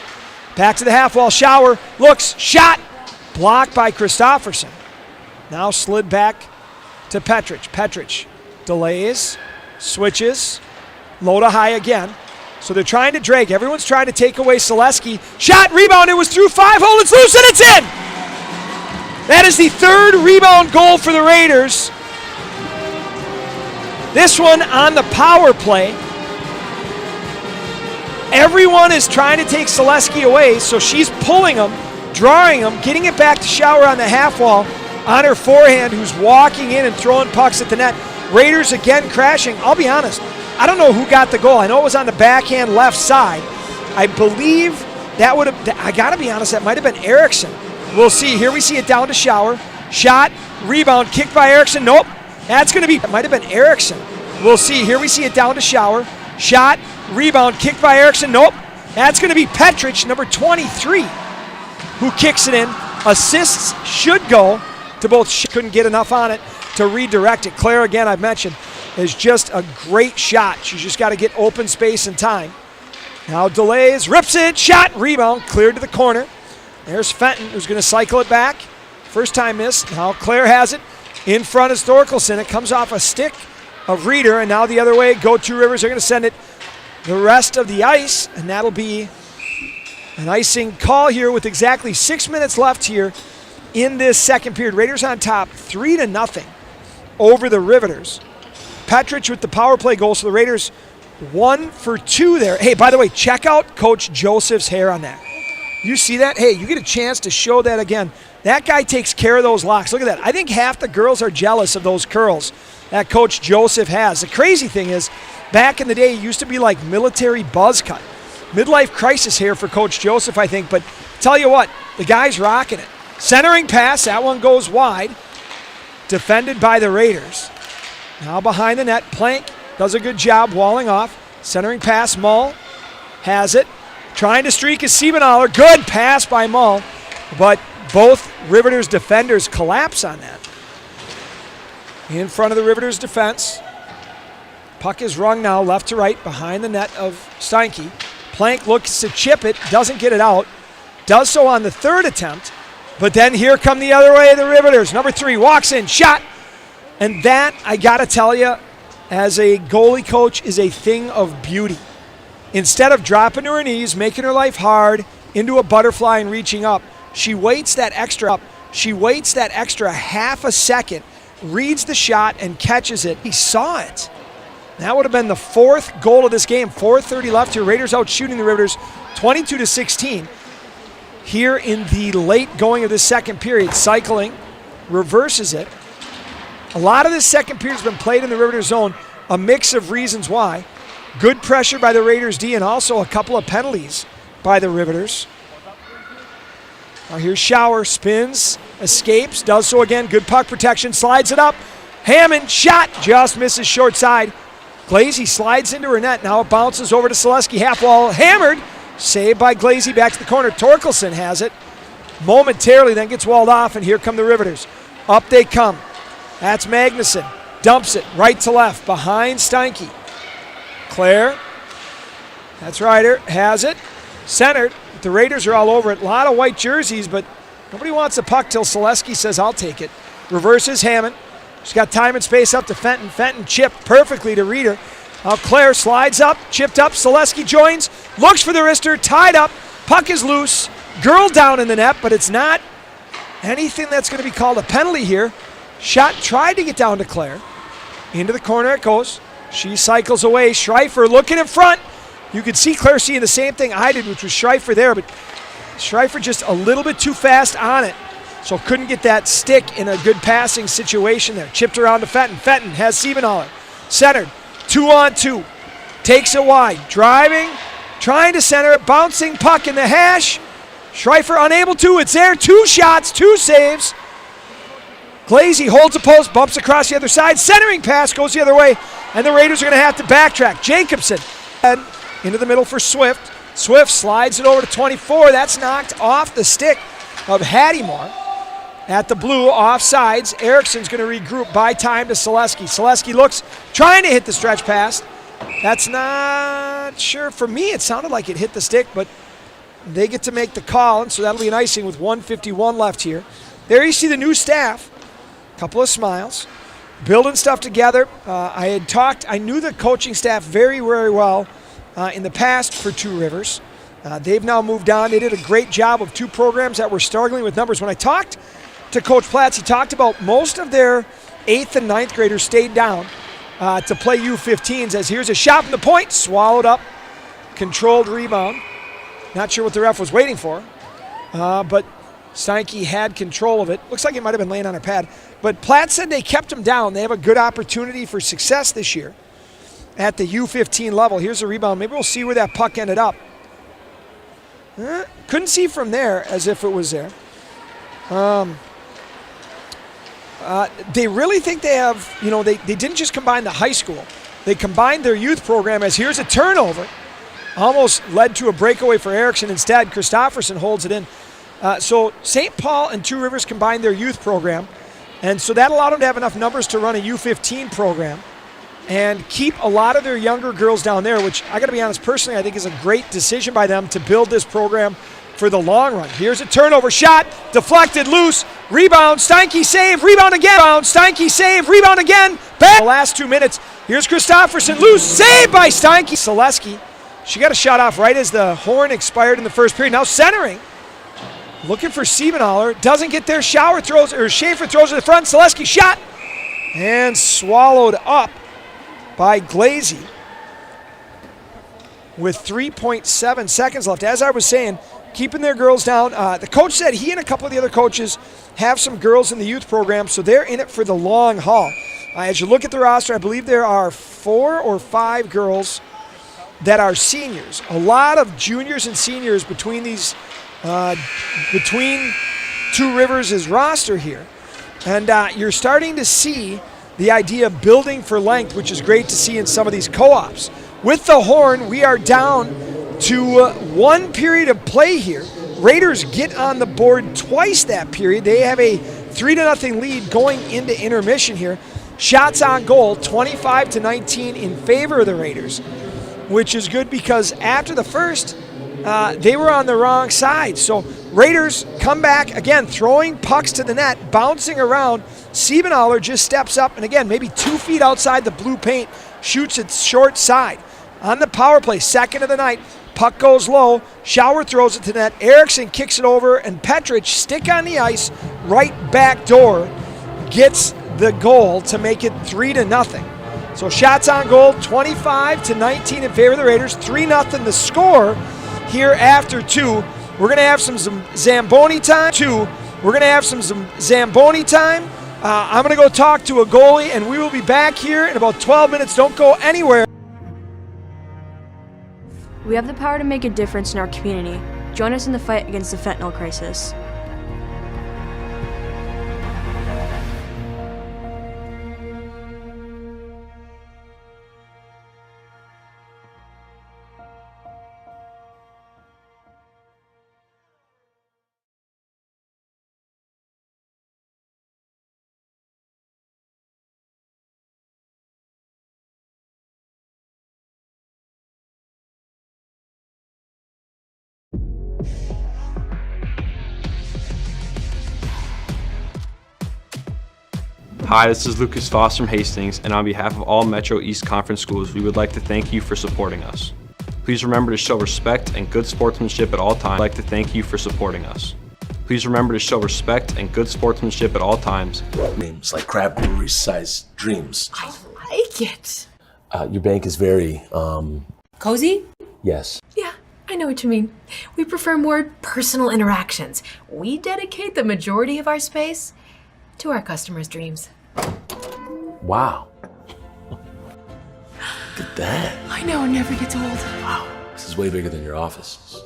B: Back to the half wall, Shower, looks, shot. Blocked by Christofferson. Now slid back to Petrich. Petrich delays, switches, low to high again. So they're trying to drag. Everyone's trying to take away Selesky. Shot, rebound, it was through 5-hole, it's loose and it's in! That is the third rebound goal for the Raiders. This one on the power play. Everyone is trying to take Selesky away, so she's pulling him, drawing him, getting it back to Shower on the half wall on her forehand, who's walking in and throwing pucks at the net. Raiders again crashing. I'll be honest, I don't know who got the goal. I know it was on the backhand left side. I believe that would have, I got to be honest, that might have been Erickson. We'll see. Here we see it down to Shower. Shot, rebound, kicked by Erickson. Nope. That's going to be, it might have been Erickson. We'll see. Here we see it down to Shower. Shot, rebound, kicked by Erickson. Nope. That's going to be Petrich, number 23, who kicks it in. Assists should go to both. Couldn't get enough on it to redirect it. Claire, again, I've mentioned, is just a great shot. She's just got to get open space and time. Now delays, rips it, shot, rebound, cleared to the corner. There's Fenton, who's going to cycle it back. First time miss. Now Claire has it in front of Thorkelson. It comes off a stick of Reeder, and now the other way, go Two Rivers. They're going to send it the rest of the ice, and that'll be an icing call here with exactly 6 minutes left here in this second period. Raiders on top 3-0 over the Riveters. Petrich with the power play goal, so the Raiders 1 for 2 there. Hey, by the way, check out Coach Joseph's hair on that. You see that? Hey, you get a chance to show that again. That guy takes care of those locks. Look at that. I think half the girls are jealous of those curls that Coach Joseph has. The crazy thing is, back in the day, it used to be like military buzz cut. Midlife crisis hair for Coach Joseph, I think. But tell you what, the guy's rocking it. Centering pass, that one goes wide. Defended by the Raiders. Now behind the net, Plank does a good job walling off. Centering pass, Mull has it. Trying to streak is Siebenaller. Good pass by Mull. But both Riveters defenders collapse on that. In front of the Riveters defense. Puck is rung now left to right behind the net of Steinke. Plank looks to chip it, doesn't get it out. Does so on the third attempt. But then here come the other way, the Riveters. Number 3 walks in, shot. And that, I got to tell you, as a goalie coach, is a thing of beauty. Instead of dropping to her knees, making her life hard, into a butterfly and reaching up, she waits that extra half a second, reads the shot, and catches it. He saw it. That would have been the 4th goal of this game. 4:30 left here. Raiders out shooting the Riveters 22-16. Here in the late going of this second period, cycling, reverses it. A lot of this second period has been played in the Riveters zone. A mix of reasons why. Good pressure by the Raiders D and also a couple of penalties by the Riveters. Now here's Shower, spins, escapes, does so again. Good puck protection, slides it up. Hammond, shot, just misses short side. Glazy slides into her net. Now it bounces over to Selesky, half wall, hammered. Saved by Glazy, back to the corner. Torkelson has it momentarily, then gets walled off, and here come the Riveters. Up they come. That's Magnuson. Dumps it right to left behind Steinke. Claire, that's Ryder, has it. Centered. The Raiders are all over it. A lot of white jerseys, but nobody wants the puck till Selesky says, I'll take it. Reverses Hammond. She's got time and space up to Fenton. Fenton chipped perfectly to Reeder. Now Claire slides up, chipped up. Selesky joins, looks for the wrister, tied up. Puck is loose. Girl down in the net, but it's not anything that's going to be called a penalty here. Shot tried to get down to Claire. Into the corner it goes. She cycles away. Schreifer looking in front. You could see Claire seeing the same thing I did, which was Schreifer there, but Schreifer just a little bit too fast on it. So couldn't get that stick in a good passing situation there. Chipped around to Fenton. Fenton has Siebenhaller. Centered. 2-on-2. Takes it wide. Driving. Trying to center it. Bouncing puck in the hash. Schreifer unable to. It's there. 2 shots. 2 saves. Glazy holds a post. Bumps across the other side. Centering pass goes the other way. And the Raiders are going to have to backtrack. Jacobson. And into the middle for Swift. Swift slides it over to 24. That's knocked off the stick of Hattymore. At the blue, offsides. Erickson's going to regroup, buy time to Selesky. Selesky looks, trying to hit the stretch pass. That's not sure. For me, it sounded like it hit the stick, but they get to make the call, and so that'll be an icing with 1:51 left here. There you see the new staff. Couple of smiles. Building stuff together. I knew the coaching staff very, very well in the past for Two Rivers. They've now moved on. They did a great job of 2 programs that were struggling with numbers. When I talked to Coach Platts, he talked about most of their 8th and 9th graders stayed down to play U15s, as here's a shot from the point, swallowed up, controlled rebound. Not sure what the ref was waiting for, but Steinke had control of it. Looks like it might have been laying on her pad. But Platts said they kept them down. They have a good opportunity for success this year at the U15 level. Here's a rebound. Maybe we'll see where that puck ended up. Couldn't see from there as if it was there. They really think they have, they didn't just combine the high school. They combined their youth program, as here's a turnover. Almost led to a breakaway for Erickson. Instead, Christofferson holds it in. So St. Paul and Two Rivers combined their youth program, and so that allowed them to have enough numbers to run a U15 program and keep a lot of their younger girls down there, which I got to be honest, personally, I think is a great decision by them to build this program for the long run. Here's a turnover shot, deflected, loose, rebound, Steinke save, rebound again, Steinke save, rebound again, back. The last 2 minutes, here's Christofferson, loose, save by Steinke. Selesky, she got a shot off right as the horn expired in the first period. Now centering, looking for Siebenhaller, doesn't get there, Schaefer throws to the front, Selesky shot, and swallowed up by Glazy with 3.7 seconds left. As I was saying, keeping their girls down. The coach said he and a couple of the other coaches have some girls in the youth program, so they're in it for the long haul. As you look at the roster, I believe there are 4 or 5 girls that are seniors. A lot of juniors and seniors between these, between Two Rivers' roster here. And you're starting to see the idea of building for length, which is great to see in some of these co-ops. With the horn, we are down to 1 period of play here. Raiders get on the board twice that period. They have a 3-0 lead going into intermission here. Shots on goal, 25-19 in favor of the Raiders, which is good because after the first, they were on the wrong side. So Raiders come back, again, throwing pucks to the net, bouncing around. Siebenhaller just steps up, and again, maybe 2 feet outside the blue paint, shoots it short side. On the power play, second of the night, puck goes low, Schauer throws it to net, Erickson kicks it over, and Petrich, stick on the ice, right back door, gets the goal to make it 3-0. So shots on goal, 25-19 in favor of the Raiders, 3-0 the score here after 2. We're going to have some Zamboni time. I'm going to go talk to a goalie, and we will be back here in about 12 minutes. Don't go anywhere.
H: We have the power to make a difference in our community. Join us in the fight against the fentanyl crisis.
F: Hi, this is Lucas Foss from Hastings, and on behalf of all Metro East Conference schools, we would like to thank you for supporting us. Please remember to show respect and good sportsmanship at all times. We'd like to thank you for supporting us. Please remember to show respect and good sportsmanship at all times.
I: Names like crab brewery-sized dreams.
J: I like it.
I: Your bank is very,
J: Cozy?
I: Yes.
J: Yeah, I know. know what you mean. We prefer more personal interactions. We dedicate the majority of our space to our customers' dreams.
I: Wow. Look at that.
J: I know, it never gets old.
I: Wow. This is way bigger than your office.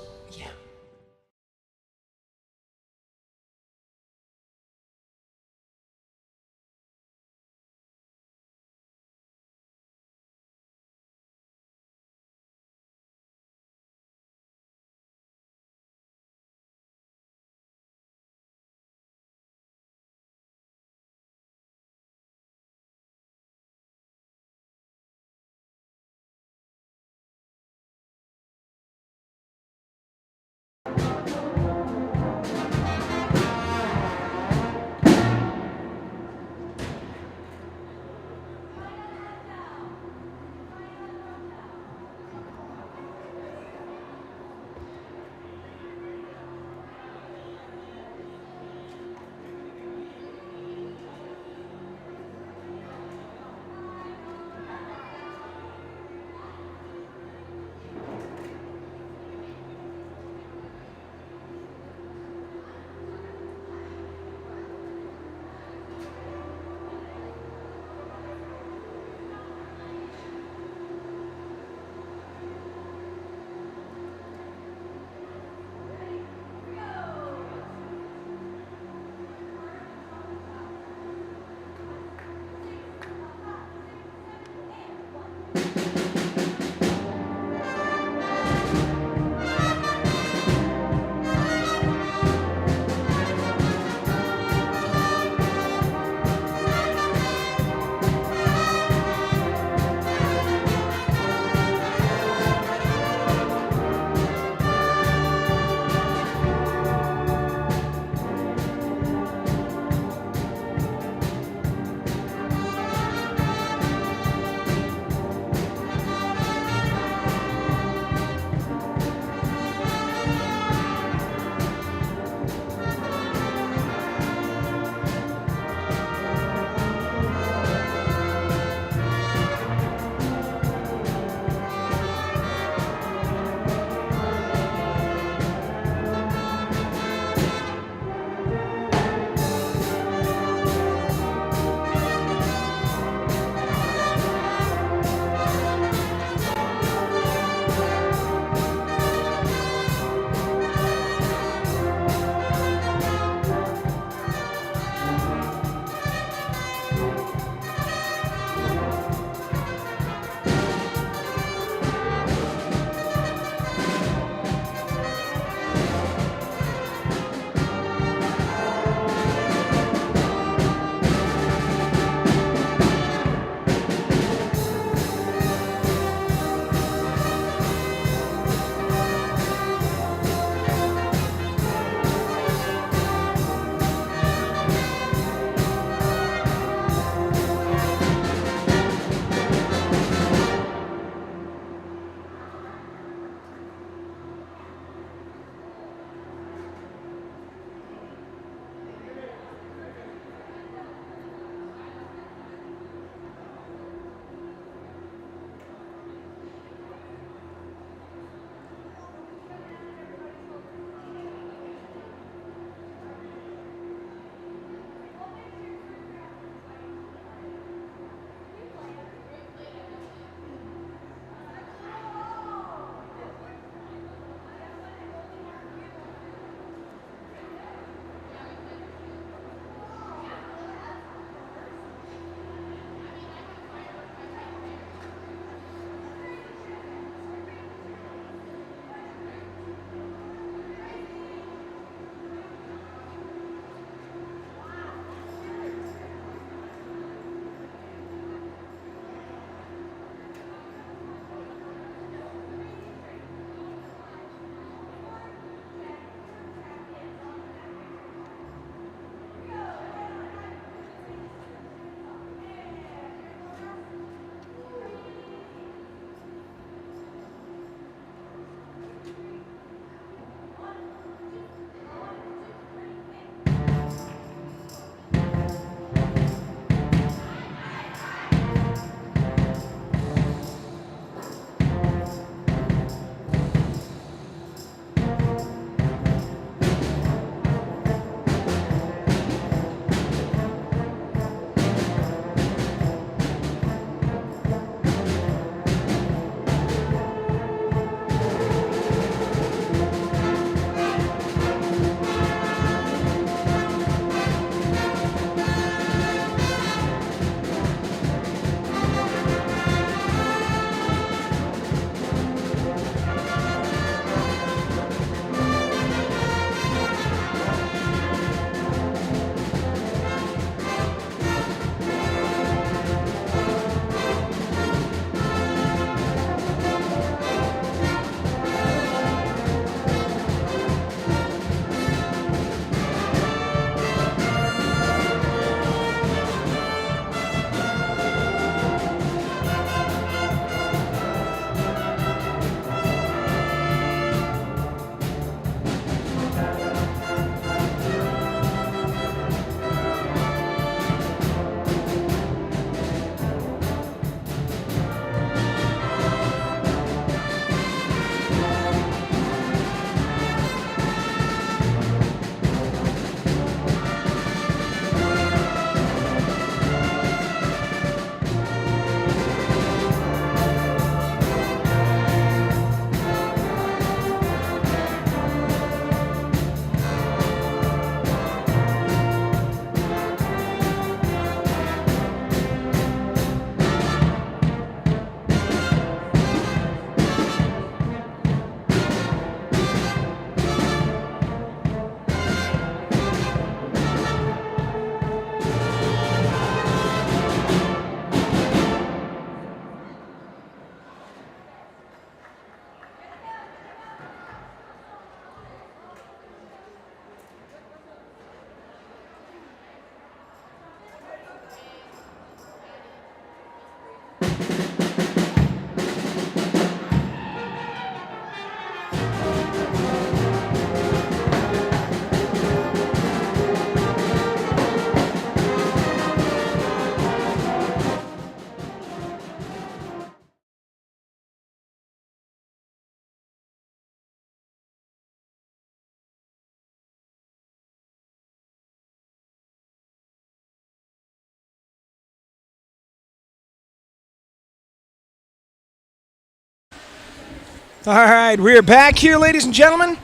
B: All right, we're back here, ladies and gentlemen.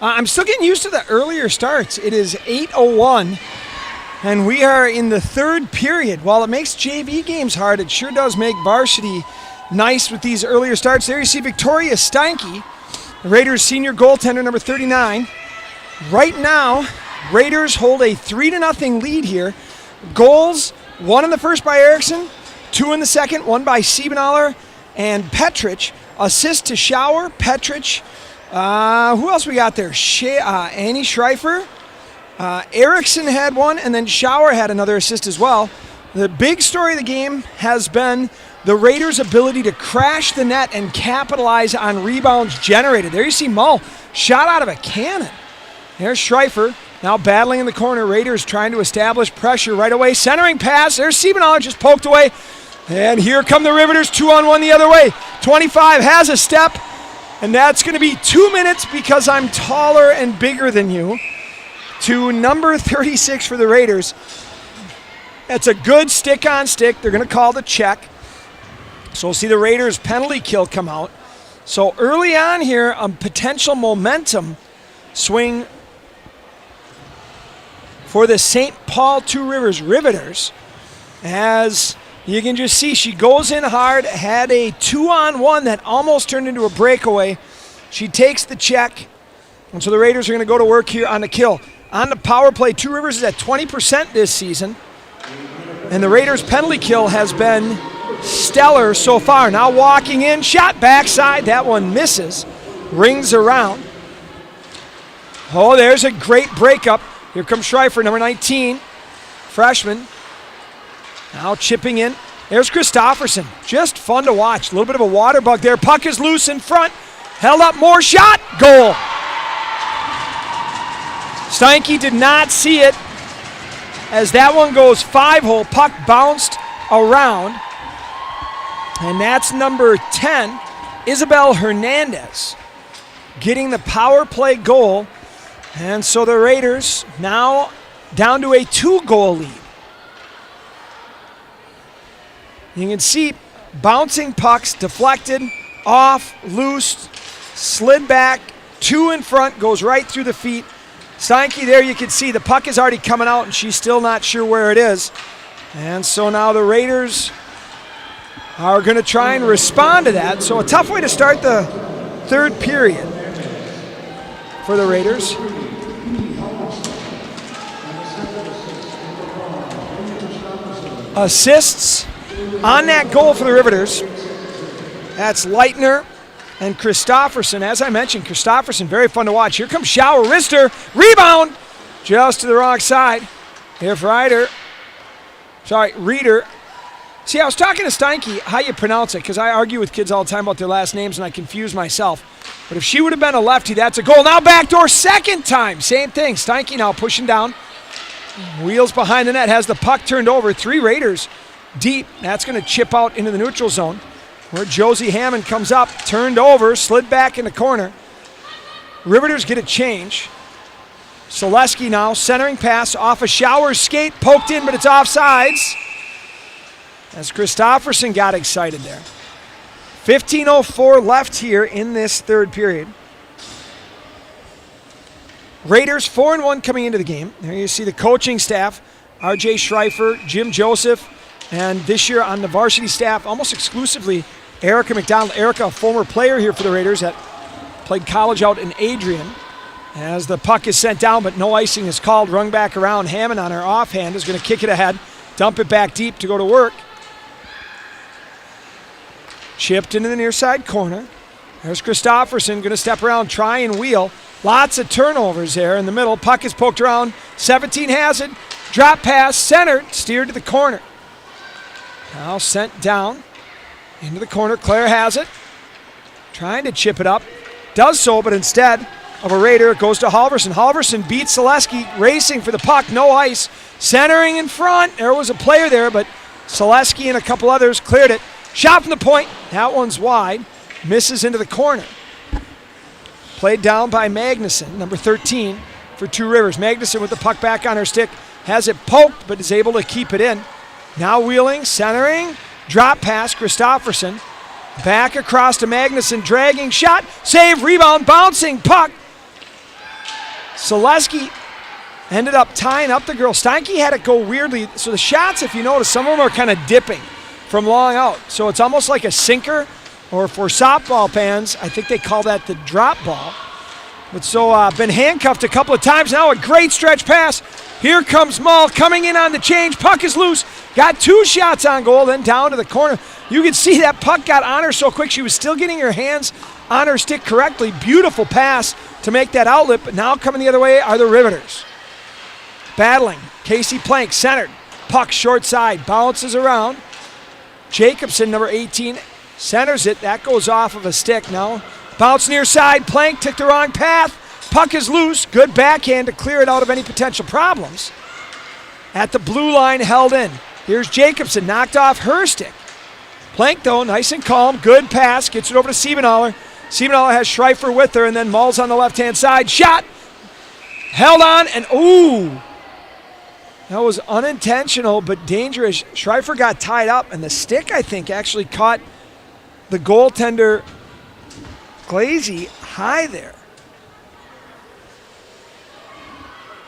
B: I'm still getting used to the earlier starts. It is 8:01, and we are in the third period. While it makes JV games hard, it sure does make varsity nice with these earlier starts. There you see Victoria Steinke, the Raiders' senior goaltender, number 39. Right now, Raiders hold a 3-0 lead here. Goals, one in the first by Erickson, two in the second, one by Siebenaller and Petrich. Assist to Schauer, Petrich. Who else we got there? Annie Schreifer. Erickson had one, and then Schauer had another assist as well. The big story of the game has been the Raiders' ability to crash the net and capitalize on rebounds generated. There you see Mull, shot out of a cannon. There's Schreifer, now battling in the corner. Raiders trying to establish pressure right away. Centering pass. There's Siebenaller, just poked away. And here come the Riveters, 2-on-1 the other way. 25 has a step, and that's going to be 2 minutes because I'm taller and bigger than you. To number 36 for the Raiders. That's a good stick-on-stick. They're going to call the check. So we'll see the Raiders' penalty kill come out. So early on here, a potential momentum swing for the St. Paul Two Rivers Riveters, as you can just see she goes in hard, had a 2-on-1 that almost turned into a breakaway. She takes the check, and so the Raiders are going to go to work here on the kill. On the power play, Two Rivers is at 20% this season, and the Raiders' penalty kill has been stellar so far. Now walking in, shot backside, that one misses, rings around. Oh, there's a great breakup. Here comes Schreifer, number 19, freshman. Now chipping in. There's Christofferson. Just fun to watch. A little bit of a water bug there. Puck is loose in front. Held up, more shot. Goal. Steinke did not see it as that one goes 5-hole. Puck bounced around. And that's number 10, Isabel Hernandez, getting the power play goal. And so the Raiders now down to a 2-goal lead. You can see bouncing pucks, deflected, off, loose, slid back, 2 in front, goes right through the feet. Steinke there, you can see the puck is already coming out and she's still not sure where it is. And so now the Raiders are going to try and respond to that. So a tough way to start the third period for the Raiders. Assists on that goal for the Riveters. That's Leitner and Christofferson. As I mentioned, Christofferson, very fun to watch. Here comes Schauer, wrister, rebound, just to the wrong side. If Reeder. See, I was talking to Steinke, how you pronounce it, because I argue with kids all the time about their last names and I confuse myself. But if she would have been a lefty, that's a goal. Now backdoor, second time, same thing. Steinke now pushing down. Wheels behind the net, has the puck turned over. 3 Raiders deep. That's going to chip out into the neutral zone where Josie Hammond comes up, turned over, slid back in the corner. Riveters get a change. Selesky now, centering pass off a Schauer's skate, poked in, but it's offsides. As Christofferson got excited there. 15:04 left here in this third period. Raiders 4-1 coming into the game. There you see the coaching staff, R.J. Schreifer, Jim Joseph, and this year on the varsity staff, almost exclusively, Erica McDonald. Erica, a former player here for the Raiders that played college out in Adrian. As the puck is sent down, but no icing is called, rung back around. Hammond on her offhand is going to kick it ahead, dump it back deep to go to work. Chipped into the near side corner. There's Christofferson, going to step around, try and wheel. Lots of turnovers there in the middle. Puck is poked around. 17 has it. Drop pass, centered, steered to the corner. Now sent down into the corner. Claire has it. Trying to chip it up. Does so, but instead of a Raider, it goes to Halverson. Halverson beats Selesky, racing for the puck. No ice. Centering in front. There was a player there, but Selesky and a couple others cleared it. Shot from the point. That one's wide. Misses into the corner. Played down by Magnuson, number 13, for Two Rivers. Magnuson with the puck back on her stick. Has it poked, but is able to keep it in. Now wheeling, centering, drop pass, Christofferson. Back across to Magnuson, dragging shot, save, rebound, bouncing puck. Selesky ended up tying up the girl. Steinke had it go weirdly. So the shots, if you notice, some of them are kind of dipping from long out. So it's almost like a sinker, or for softball fans, I think they call that the drop ball. But so been handcuffed a couple of times now. A great stretch pass. Here comes Mull coming in on the change. Puck is loose. Got 2 shots on goal, then down to the corner. You can see that puck got on her so quick. She was still getting her hands on her stick correctly. Beautiful pass to make that outlet, but now coming the other way are the Riveters. Battling. Casey Plank centered. Puck short side. Bounces around. Jacobson, number 18, centers it. That goes off of a stick now. Bounce near side. Plank took the wrong path. Puck is loose. Good backhand to clear it out of any potential problems. At the blue line, held in. Here's Jacobson, knocked off her stick. Plank, though, nice and calm. Good pass. Gets it over to Siebenthaler. Siebenthaler has Schreifer with her, and then Mull's on the left-hand side. Shot. Held on, and ooh. That was unintentional, but dangerous. Schreifer got tied up, and the stick, I think, actually caught the goaltender, Glazy, high there.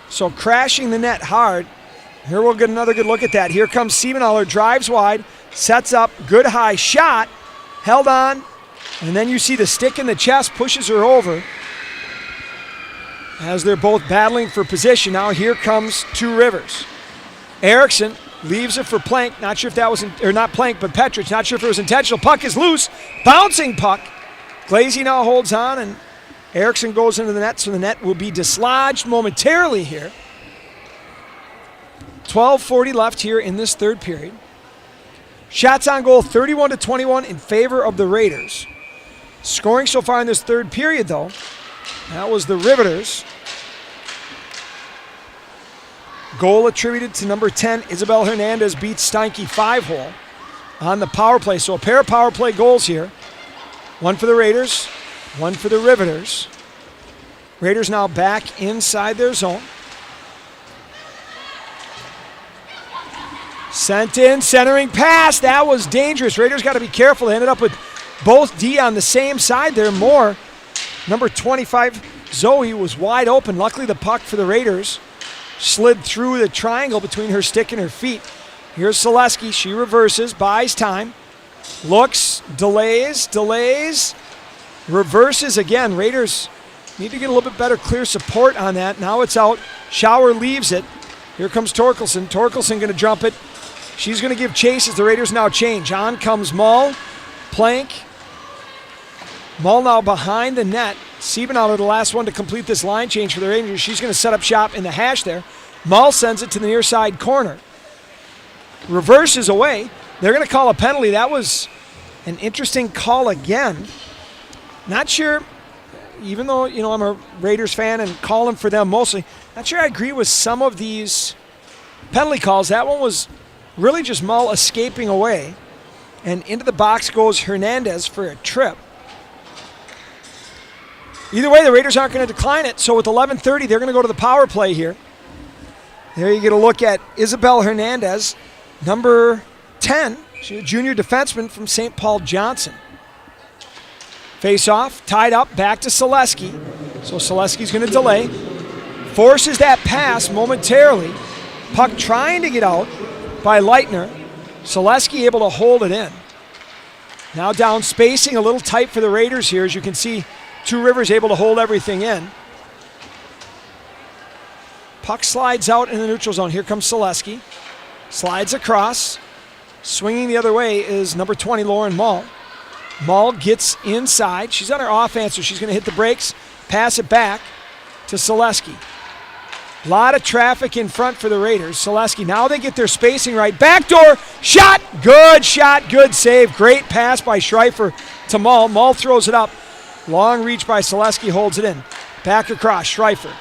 B: So crashing the net hard. Here we'll get another good look at that. Here comes Siebenthaler, drives wide, sets up, good high shot, held on, and then you see the stick in the chest pushes her over as they're both battling for position. Now here comes 2 Rivers. Erickson leaves it for Plank. Not sure if that was, or not Plank, but Petrich. Not sure if it was intentional. Puck is loose. Bouncing puck. Glazy now holds on, and Erickson goes into the net, so the net will be dislodged momentarily here. 12:40 left here in this third period. Shots on goal 31-21 in favor of the Raiders. Scoring so far in this third period, though, that was the Riveters. Goal attributed to number 10, Isabel Hernandez beats Steinke 5-hole on the power play. So a pair of power play goals here. One for the Raiders, one for the Riveters. Raiders now back inside their zone. Sent in, centering pass. That was dangerous. Raiders got to be careful. They ended up with both D on the same side there. Moore, number 25, Zoe, was wide open. Luckily, the puck for the Raiders slid through the triangle between her stick and her feet. Here's Selesky. She reverses, buys time. Looks, delays, reverses again. Raiders need to get a little bit better clear support on that. Now it's out. Schauer leaves it. Here comes Torkelson. Torkelson going to jump it. She's going to give chase as the Raiders now change. On comes Mull. Plank. Mull now behind the net. Siebenthaler, the last one to complete this line change for the Rangers. She's going to set up shop in the hash there. Mull sends it to the near side corner. Reverses away. They're going to call a penalty. That was an interesting call again. Not sure, even though, I'm a Raiders fan and calling for them mostly, not sure I agree with some of these penalty calls. That one was really just Mull escaping away. And into the box goes Hernandez for a trip. Either way, the Raiders aren't going to decline it. So with 11:30, they're going to go to the power play here. There you get a look at Isabel Hernandez, number 10. She's a junior defenseman from St. Paul Johnson. Face off, tied up, back to Selesky. So Selesky's going to delay. Forces that pass momentarily. Puck trying to get out by Leitner. Selesky able to hold it in. Now down spacing, a little tight for the Raiders here. As you can see, 2 Rivers able to hold everything in. Puck slides out in the neutral zone. Here comes Selesky. Slides across. Swinging the other way is number 20, Lauren Mull. Mull gets inside. She's on her offense, so she's going to hit the brakes, pass it back to Selesky. A lot of traffic in front for the Raiders. Selesky, now they get their spacing right. Backdoor shot, good save. Great pass by Schreifer to Mull. Mull throws it up. Long reach by Selesky, holds it in. Back across, Schreifer.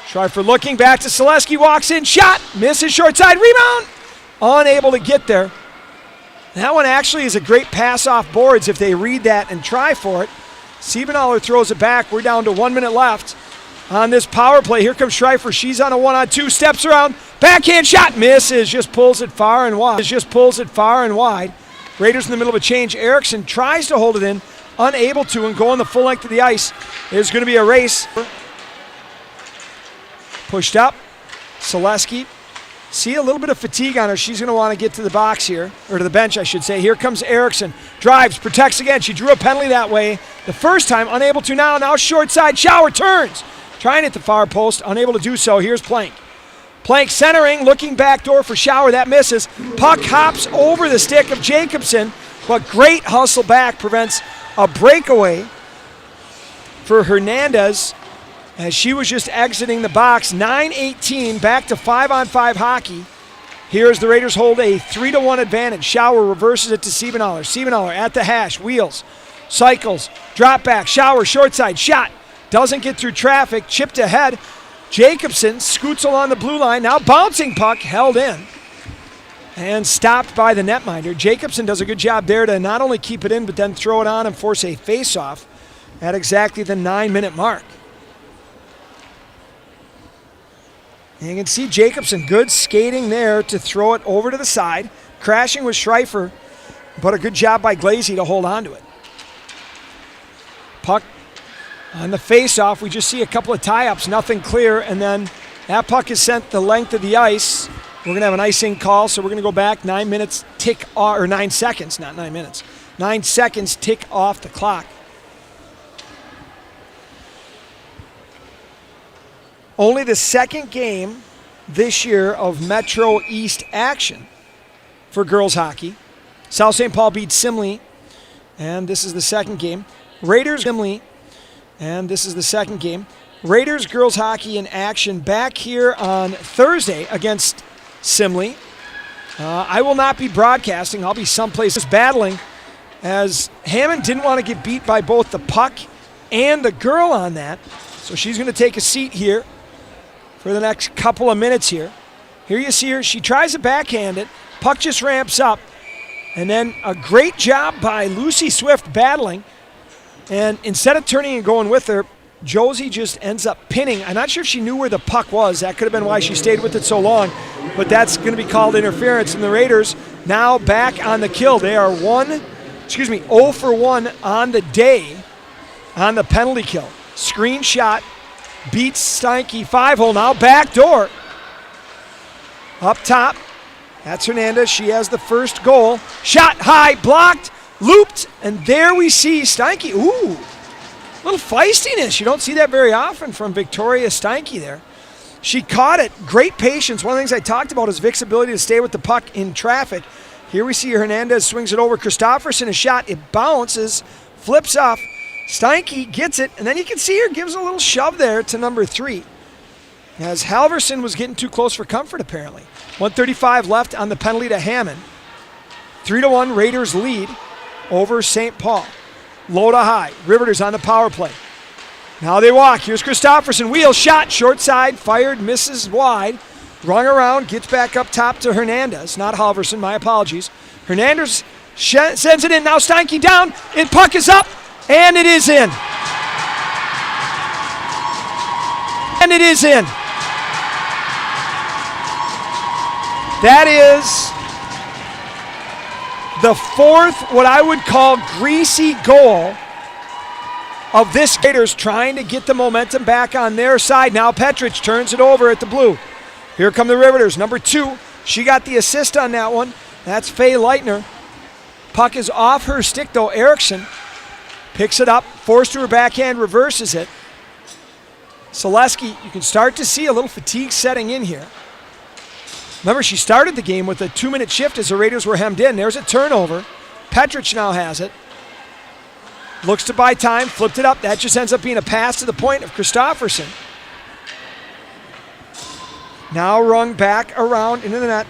B: Schreifer looking back to Selesky, walks in, shot, misses short side, rebound. Unable to get there. That one actually is a great pass off boards if they read that and try for it. Siebenthaler throws it back. We're down to 1 minute left on this power play. Here comes Schreifer. She's on a 1-on-2, steps around, backhand shot, misses, just pulls it far and wide. Raiders in the middle of a change. Erickson tries to hold it in, unable to, and going the full length of the ice. There's going to be a race. Pushed up. Selesky. See a little bit of fatigue on her. She's going to want to get to the box here, or to the bench, I should say. Here comes Erickson. Drives, protects again. She drew a penalty that way the first time, unable to now. Now short side. Shower turns. Trying at the far post, unable to do so. Here's Plank. Plank centering, looking backdoor for Shower. That misses. Puck hops over the stick of Jacobson, but great hustle back prevents a breakaway for Hernandez as she was just exiting the box. 9:18, back to 5-on-5 hockey. Here as the Raiders hold a 3-1 advantage. Shower reverses it to Siebenthaler. Siebenthaler at the hash, wheels, cycles, drop back. Shower, short side, shot. Doesn't get through traffic, chipped ahead. Jacobson scoots along the blue line. Now bouncing puck, held in and stopped by the netminder. Jacobson does a good job there to not only keep it in, but then throw it on and force a face-off at exactly the 9-minute mark. And you can see Jacobson, good skating there to throw it over to the side. Crashing with Schreifer, but a good job by Glazy to hold on to it. Puck on the face-off. We just see a couple of tie-ups, nothing clear, and then that puck is sent the length of the ice. We're going to have an icing call, so we're going to go back 9 minutes tick off, or 9 seconds, not 9 minutes. 9 seconds tick off the clock. Only the second game this year of Metro East action for girls hockey. South St. Paul beat Simley, and this is the second game. Raiders Simley, and this is the second game. Raiders girls hockey in action back here on Thursday against Simley. I will not be broadcasting. I'll be someplace battling as Hammond didn't want to get beat by both the puck and the girl on that. So she's going to take a seat here for the next couple of minutes here. Here you see her. She tries to backhand it. Puck just ramps up. And then a great job by Lucy Swift battling. And instead of turning and going with her, Josie just ends up pinning. I'm not sure if she knew where the puck was. That could have been why she stayed with it so long. But that's going to be called interference. And the Raiders now back on the kill. They are 0 for 1 on the day on the penalty kill. Screen shot. Beats Steinke, 5-hole now, backdoor. Up top, that's Hernandez. She has the first goal. Shot high, blocked, looped, and there we see Steinke. Ooh, a little feistiness. You don't see that very often from Victoria Steinke there. She caught it, great patience. One of the things I talked about is Vic's ability to stay with the puck in traffic. Here we see Hernandez swings it over. Christofferson, a shot, it bounces, flips off. Steinke gets it, and then you can see her gives a little shove there to number 3. As Halverson was getting too close for comfort, apparently. 1:35 left on the penalty to Hammond. 3-1 Raiders lead over St. Paul. Low to high. Riveters on the power play. Now they walk. Here's Christofferson. Wheel shot. Short side. Fired. Misses wide. Rung around. Gets back up top to Hernandez. Not Halverson. My apologies. Hernandez sends it in. Now Steinke down. And puck is up. And it is in. And it is in. That is the fourth, what I would call greasy goal of this Raiders trying to get the momentum back on their side. Now Petrich turns it over at the blue. Here come the Riveters. Number 2, she got the assist on that one. That's Faye Leitner. Puck is off her stick though. Erickson picks it up, forced to her backhand, reverses it. Selesky, you can start to see a little fatigue setting in here. Remember, she started the game with a 2-minute shift as the Raiders were hemmed in. There's a turnover. Petrich now has it. Looks to buy time, flipped it up. That just ends up being a pass to the point of Christofferson. Now rung back around into the net.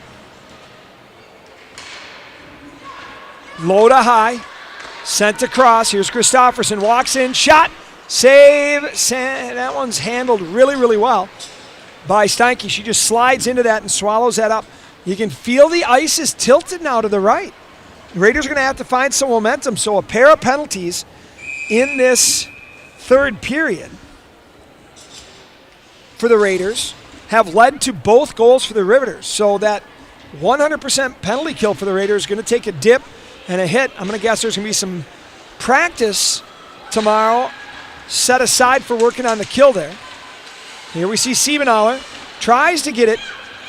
B: Low to high. Sent across. Here's Christofferson. Walks in. Shot. Save. That one's handled really, really well by Steinke. She just slides into that and swallows that up. You can feel the ice is tilted now to the right. The Raiders are going to have to find some momentum. So a pair of penalties in this third period for the Raiders have led to both goals for the Riveters. So that 100% penalty kill for the Raiders is going to take a dip and a hit. I'm going to guess there's going to be some practice tomorrow set aside for working on the kill there. Here we see Siebenthaler tries to get it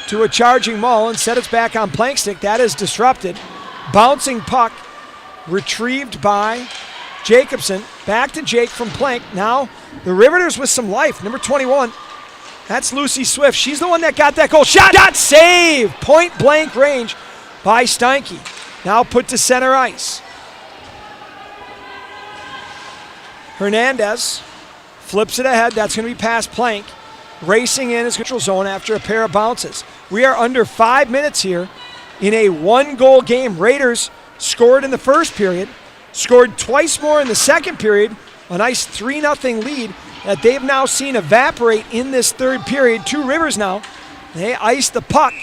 B: to a charging Mull. Instead, it's back on plank stick. That is disrupted. Bouncing puck retrieved by Jacobson. Back to Jake from plank. Now the Riveters with some life. Number 21. That's Lucy Swift. She's the one that got that goal. Shot save. Point blank range by Steinke. Now put to center ice. Hernandez flips it ahead. That's going to be past plank. Racing in his neutral zone after a pair of bounces. We are under 5 minutes here in a 1-goal game. Raiders scored in the first period, scored twice more in the second period. A nice 3-0 lead that they've now seen evaporate in this third period. Two Rivers now. They ice the puck.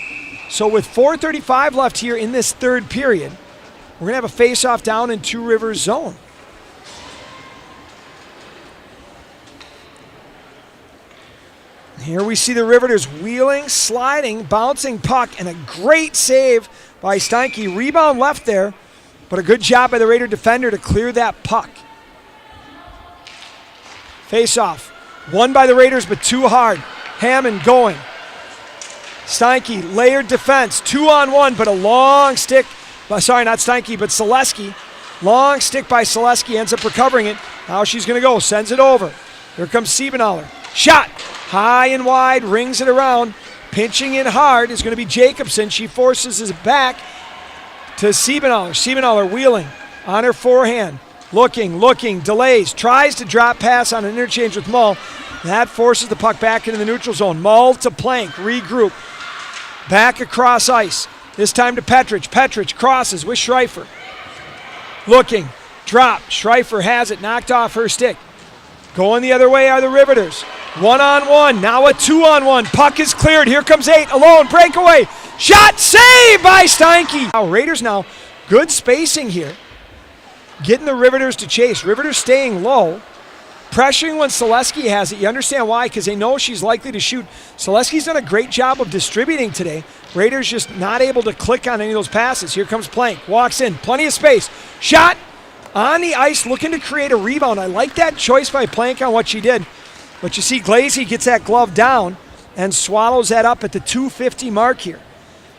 B: So with 4:35 left here in this third period, we're going to have a face-off down in Two Rivers zone. Here we see the Riveters wheeling, sliding, bouncing puck, and a great save by Steinke. Rebound left there, but a good job by the Raider defender to clear that puck. Face-off. Won by the Raiders, but too hard. Hammond going. Steinke, layered defense. 2-on-1, but a long stick. Sorry, not Steinke, but Selesky. Long stick by Selesky, ends up recovering it. Now she's going to go, sends it over. Here comes Siebenthaler. Shot! High and wide, rings it around. Pinching in hard is going to be Jacobson. She forces it back to Siebenthaler. Siebenthaler wheeling on her forehand. Looking, delays, tries to drop pass on an interchange with Mull. That forces the puck back into the neutral zone. Mull to plank, regroup. Back across ice. This time to Petrich. Petrich crosses with Schreifer. Looking, drop. Schreifer has it, knocked off her stick. Going the other way are the Riveters. 1-on-1, now a 2-on-1. Puck is cleared. Here comes 8, alone, breakaway. Shot, save by Steinke. Now Raiders now, good spacing here. Getting the Riveters to chase. Riveters staying low. Pressuring when Selesky has it. You understand why? Because they know she's likely to shoot. Selesky's done a great job of distributing today. Raiders just not able to click on any of those passes. Here comes Plank. Walks in. Plenty of space. Shot on the ice, looking to create a rebound. I like that choice by Plank on what she did. But you see Glazy gets that glove down and swallows that up at the 2:50 mark here.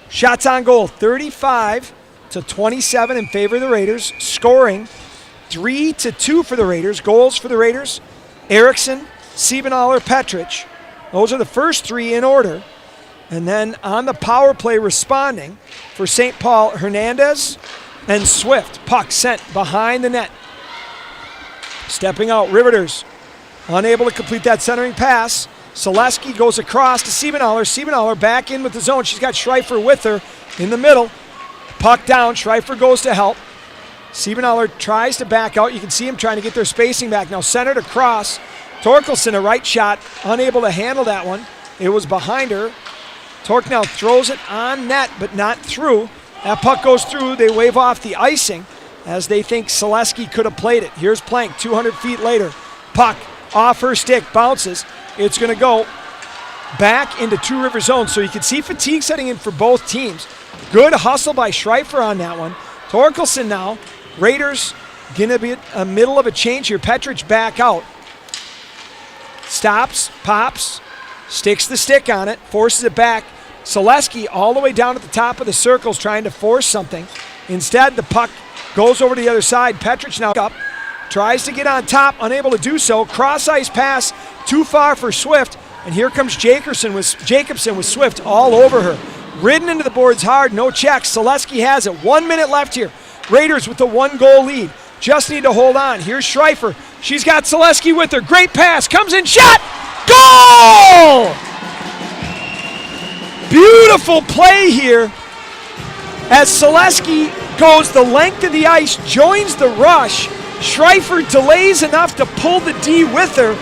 B: Shots on goal, 35-27 in favor of the Raiders. Scoring 3-2 for the Raiders. Goals for the Raiders: Erickson, Siebenthaler, Petrich. Those are the first three in order. And then on the power play responding for St. Paul, Hernandez and Swift. Puck sent behind the net. Stepping out, Riveters unable to complete that centering pass. Selesky goes across to Siebenthaler. Siebenthaler back in with the zone. She's got Schreifer with her in the middle. Puck down. Schreifer goes to help. Siebenthaler tries to back out. You can see him trying to get their spacing back. Now centered across. Torkelson, a right shot, unable to handle that one. It was behind her. Tork now throws it on net, but not through. That puck goes through. They wave off the icing as they think Selesky could have played it. Here's Plank, 200 feet later. Puck off her stick, bounces. It's going to go back into Two River zone. So you can see fatigue setting in for both teams. Good hustle by Schreifer on that one. Torkelson now. Raiders going to be in the middle of a change here. Petrich back out. Stops, pops, sticks the stick on it, forces it back. Selesky all the way down at the top of the circles trying to force something. Instead, the puck goes over to the other side. Petrich now up, tries to get on top, unable to do so. Cross-ice pass, too far for Swift. And here comes Jacobson with Swift all over her. Ridden into the boards hard, no checks. Selesky has it. 1 minute left here. Raiders with the 1-goal lead. Just need to hold on. Here's Schreifer. She's got Selesky with her. Great pass. Comes in. Shot! Goal! Beautiful play here as Selesky goes the length of the ice, joins the rush. Schreifer delays enough to pull the D with her,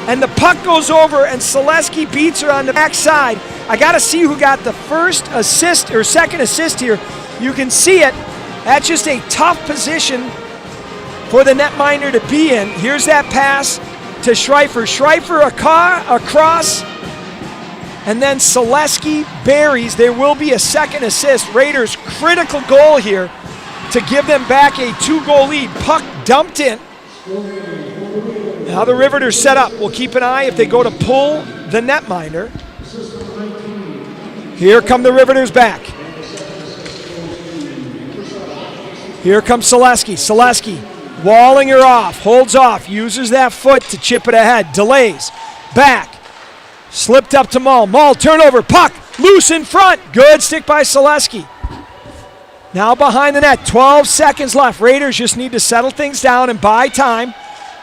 B: and the puck goes over, and Selesky beats her on the backside. I got to see who got the first assist or second assist here. You can see it. That's just a tough position for the netminder to be in. Here's that pass to Schreifer. Schreifer across, and then Selesky buries. There will be a second assist. Raiders' critical goal here to give them back a 2-goal lead. Puck dumped in. Now the Riveters set up. We'll keep an eye if they go to pull the netminder. Here come the Riveters back. Here comes Selesky. Selesky walling her off, holds off, uses that foot to chip it ahead, delays, back, slipped up to Mull. Mull, turnover, puck, loose in front. Good stick by Selesky. Now behind the net, 12 seconds left. Raiders just need to settle things down and buy time.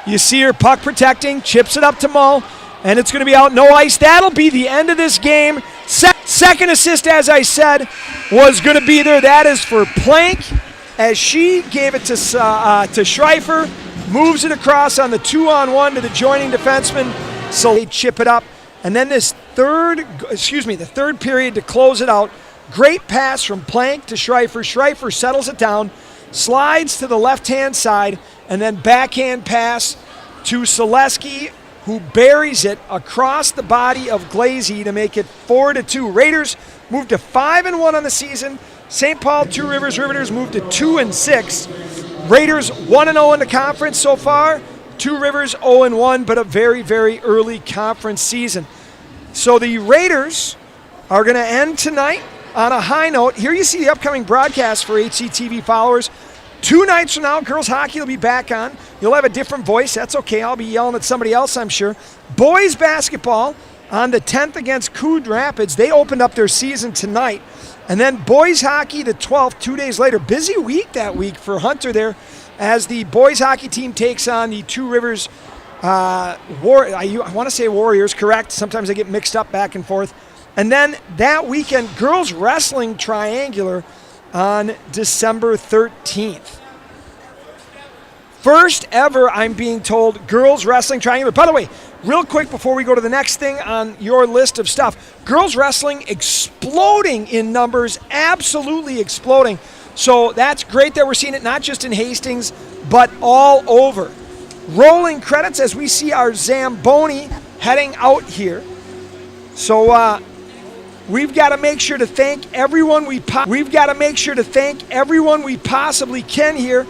B: You see her puck protecting, chips it up to Mull, and it's going to be out, no ice. That'll be the end of this game. Second assist, as I said, was going to be there. That is for Plank, as she gave it to Schreifer, moves it across on the 2-on-1 to the joining defenseman. So they chip it up. And then the third period to close it out. Great pass from Plank to Schreifer. Schreifer settles it down, slides to the left-hand side, and then backhand pass to Selesky, who buries it across the body of Glazy to make it 4-2. Raiders move to 5-1 on the season. St. Paul, Two Rivers Riveters move to 2-6. Raiders 1-0 in the conference so far. Two Rivers 0-1, but a very, very early conference season. So the Raiders are going to end tonight on a high note. Here you see the upcoming broadcast for HCTV followers. 2 nights from now, girls hockey will be back on. You'll have a different voice. That's okay. I'll be yelling at somebody else, I'm sure. Boys basketball on the 10th against Coode Rapids. They opened up their season tonight. And then boys hockey the 12th, 2 days later. Busy week that week for Hunter there as the boys hockey team takes on the Two Rivers I want to say Warriors, correct. Sometimes I get mixed up back and forth. And then that weekend, girls wrestling triangular on December 13th. First ever, I'm being told, girls wrestling triangular. By the way, real quick before we go to the next thing on your list of stuff, girls wrestling exploding in numbers, absolutely exploding. So that's great that we're seeing it not just in Hastings, but all over. Rolling credits as we see our Zamboni heading out here. So we've got to make sure to thank everyone we possibly can here.